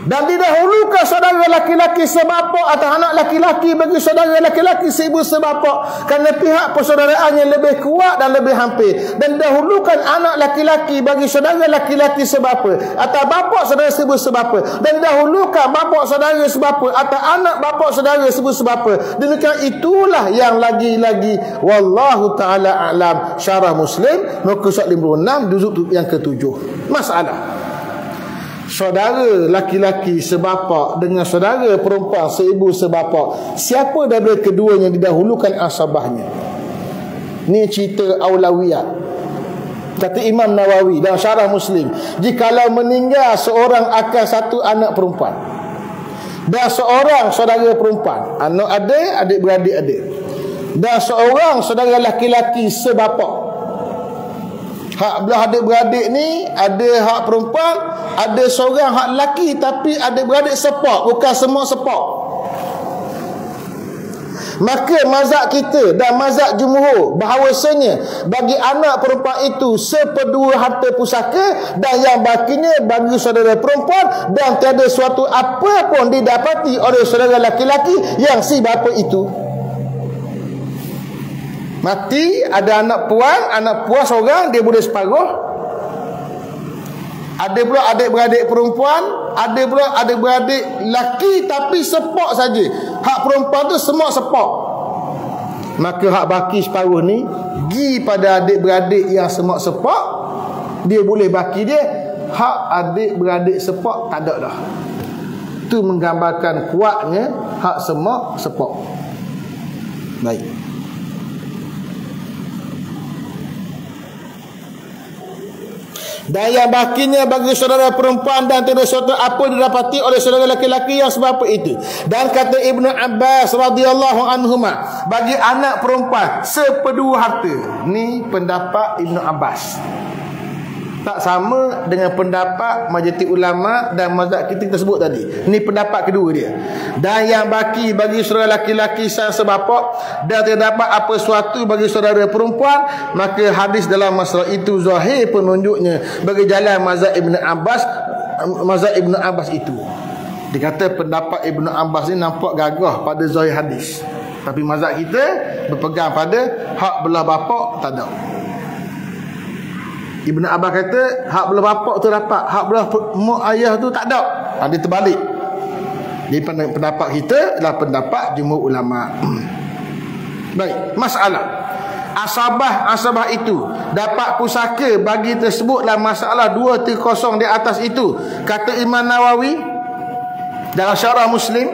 Dan didahulukan saudara laki-laki sebapak atau anak laki-laki bagi saudara laki-laki seibu sebapak, kerana pihak persaudaraannya lebih kuat dan lebih hampir. Dan dahulukan anak laki-laki bagi saudara laki-laki sebapa atau bapak saudara seibu sebapa, dan dahulukan bapak saudara sebapa atau anak bapak saudara seibu sebapa. Demikian itulah yang lagi-lagi wallahu taala alam. Syarah Muslim muka surat 56 juzuk yang ke-7. Masalah saudara laki-laki sebapak dengan saudara perempuan seibu sebapak, siapa daripada keduanya didahulukan asabahnya? Ni cerita aulawiyat. Kata Imam Nawawi dalam Syarah Muslim, jikalau meninggal seorang akan satu anak perempuan dan seorang saudara perempuan, anak ada, adik-beradik ada, dan seorang saudara laki-laki sebapak. Hak belah adik-beradik ni ada hak perempuan, ada seorang hak lelaki, tapi adik-beradik sepak, bukan semua sepak. Maka mazhab kita dan mazhab jumhur bahawasanya bagi anak perempuan itu seperdua harta pusaka, dan yang bakinya bagi saudara perempuan, dan tiada suatu apa pun didapati oleh saudara laki-laki yang si bapa itu. Mati ada anak puan seorang, dia boleh separuh. Ada pula adik-beradik perempuan, ada pula adik-beradik laki tapi sepok saja. Hak perempuan tu semua sepok. Maka hak baki separuh ni gi pada adik-beradik yang semua sepok, dia boleh baki dia. Hak adik-beradik sepok tak ada dah. Itu menggambarkan kuatnya hak semua sepok. Baik. Dan yang bakinya bagi saudara perempuan, dan tidak suatu apa didapati oleh saudara laki-laki yang sebab itu. Dan kata Ibnu Abbas radhiyallahu anhuma, bagi anak perempuan seperdua harta. Ni pendapat Ibnu Abbas. Tak sama dengan pendapat majlis ulama dan mazhab kita sebut tadi. Ini pendapat kedua dia. Dan yang baki bagi saudara laki-laki sang sebapak, dan terdapat apa suatu bagi saudara perempuan, maka hadis dalam masalah itu zahir penunjuknya bagi jalan mazhab Ibnu Abbas itu. Dia kata pendapat Ibnu Abbas ni nampak gagah pada zahir hadis, tapi mazhab kita berpegang pada hak belah bapak tak ada. Ibnu Abbas kata hak belah bapak tu dapat, hak belah mak ayah tu tak ada. Dia terbalik. Jadi pendapat kita adalah pendapat jumhur ulama. Baik, masalah asabah itu dapat pusaka bagi tersebutlah masalah 230 di atas itu. Kata Imam Nawawi dalam Syarah Muslim,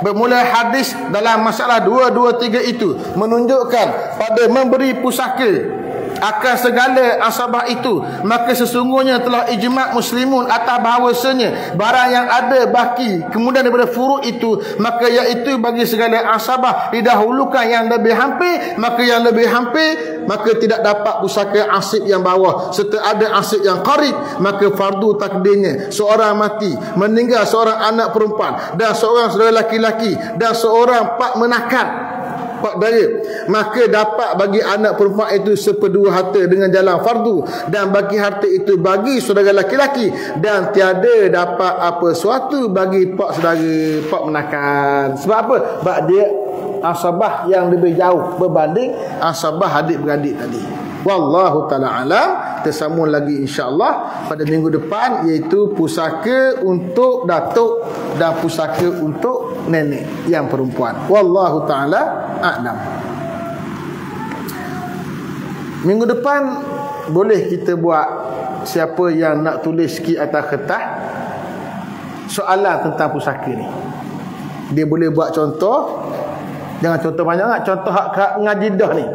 bermula hadis dalam masalah 223 itu menunjukkan pada memberi pusaka akan segala asabah itu, maka sesungguhnya telah ijma' muslimun atas bahawasanya barang yang ada baki kemudian daripada furuk itu, maka iaitu bagi segala asabah didahulukan yang lebih hampir, maka yang lebih hampir maka tidak dapat pusaka asib yang bawah, serta ada asib yang qarib, maka fardu takdirnya seorang mati meninggal seorang anak perempuan dan seorang saudara laki-laki dan seorang pak menakan, pak daya, maka dapat bagi anak perempuan itu seperdua harta dengan jalan fardu, dan bagi harta itu bagi saudara laki-laki, dan tiada dapat apa suatu bagi pak saudara, pak menakan. Sebab apa? Sebab dia asabah yang lebih jauh berbanding asabah adik-beradik tadi. Wallahu ta'ala alam. Tersambung lagi insya-Allah pada minggu depan, iaitu pusaka untuk datuk dan pusaka untuk nenek yang perempuan. Wallahu ta'ala a'lam. Minggu depan boleh kita buat, siapa yang nak tulis sikit atas kertas soalan tentang pusaka ni, dia boleh buat contoh. Jangan contoh banyak sangat, contoh hak ngaji dah ni.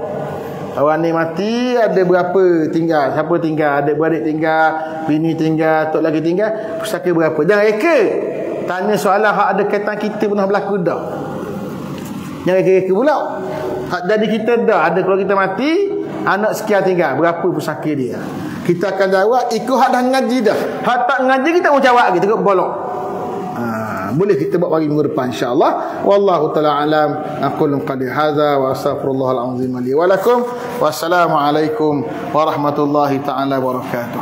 Orang ni mati, ada berapa tinggal, siapa tinggal, ada beradik tinggal, bini tinggal, tok lagi tinggal, pusaka berapa. Jangan reka tanya soalan hak ada kaitan kita pernah berlaku dah. Jangan reka-reka pula. Hak jadi kita dah ada, kalau kita mati anak sekian tinggal, berapa pusaka dia. Kita akan jawab ikut hak dah ngaji dah. Hak tak ngaji kita mau jawab lagi, tengok bolok. Boleh kita buat bagi minggu depan insya-Allah. Wallahu taala alam. Aqulu qali hadza wa astaghfirullahal azim li wa lakum. Wassalamu alaikum warahmatullahi taala wabarakatuh.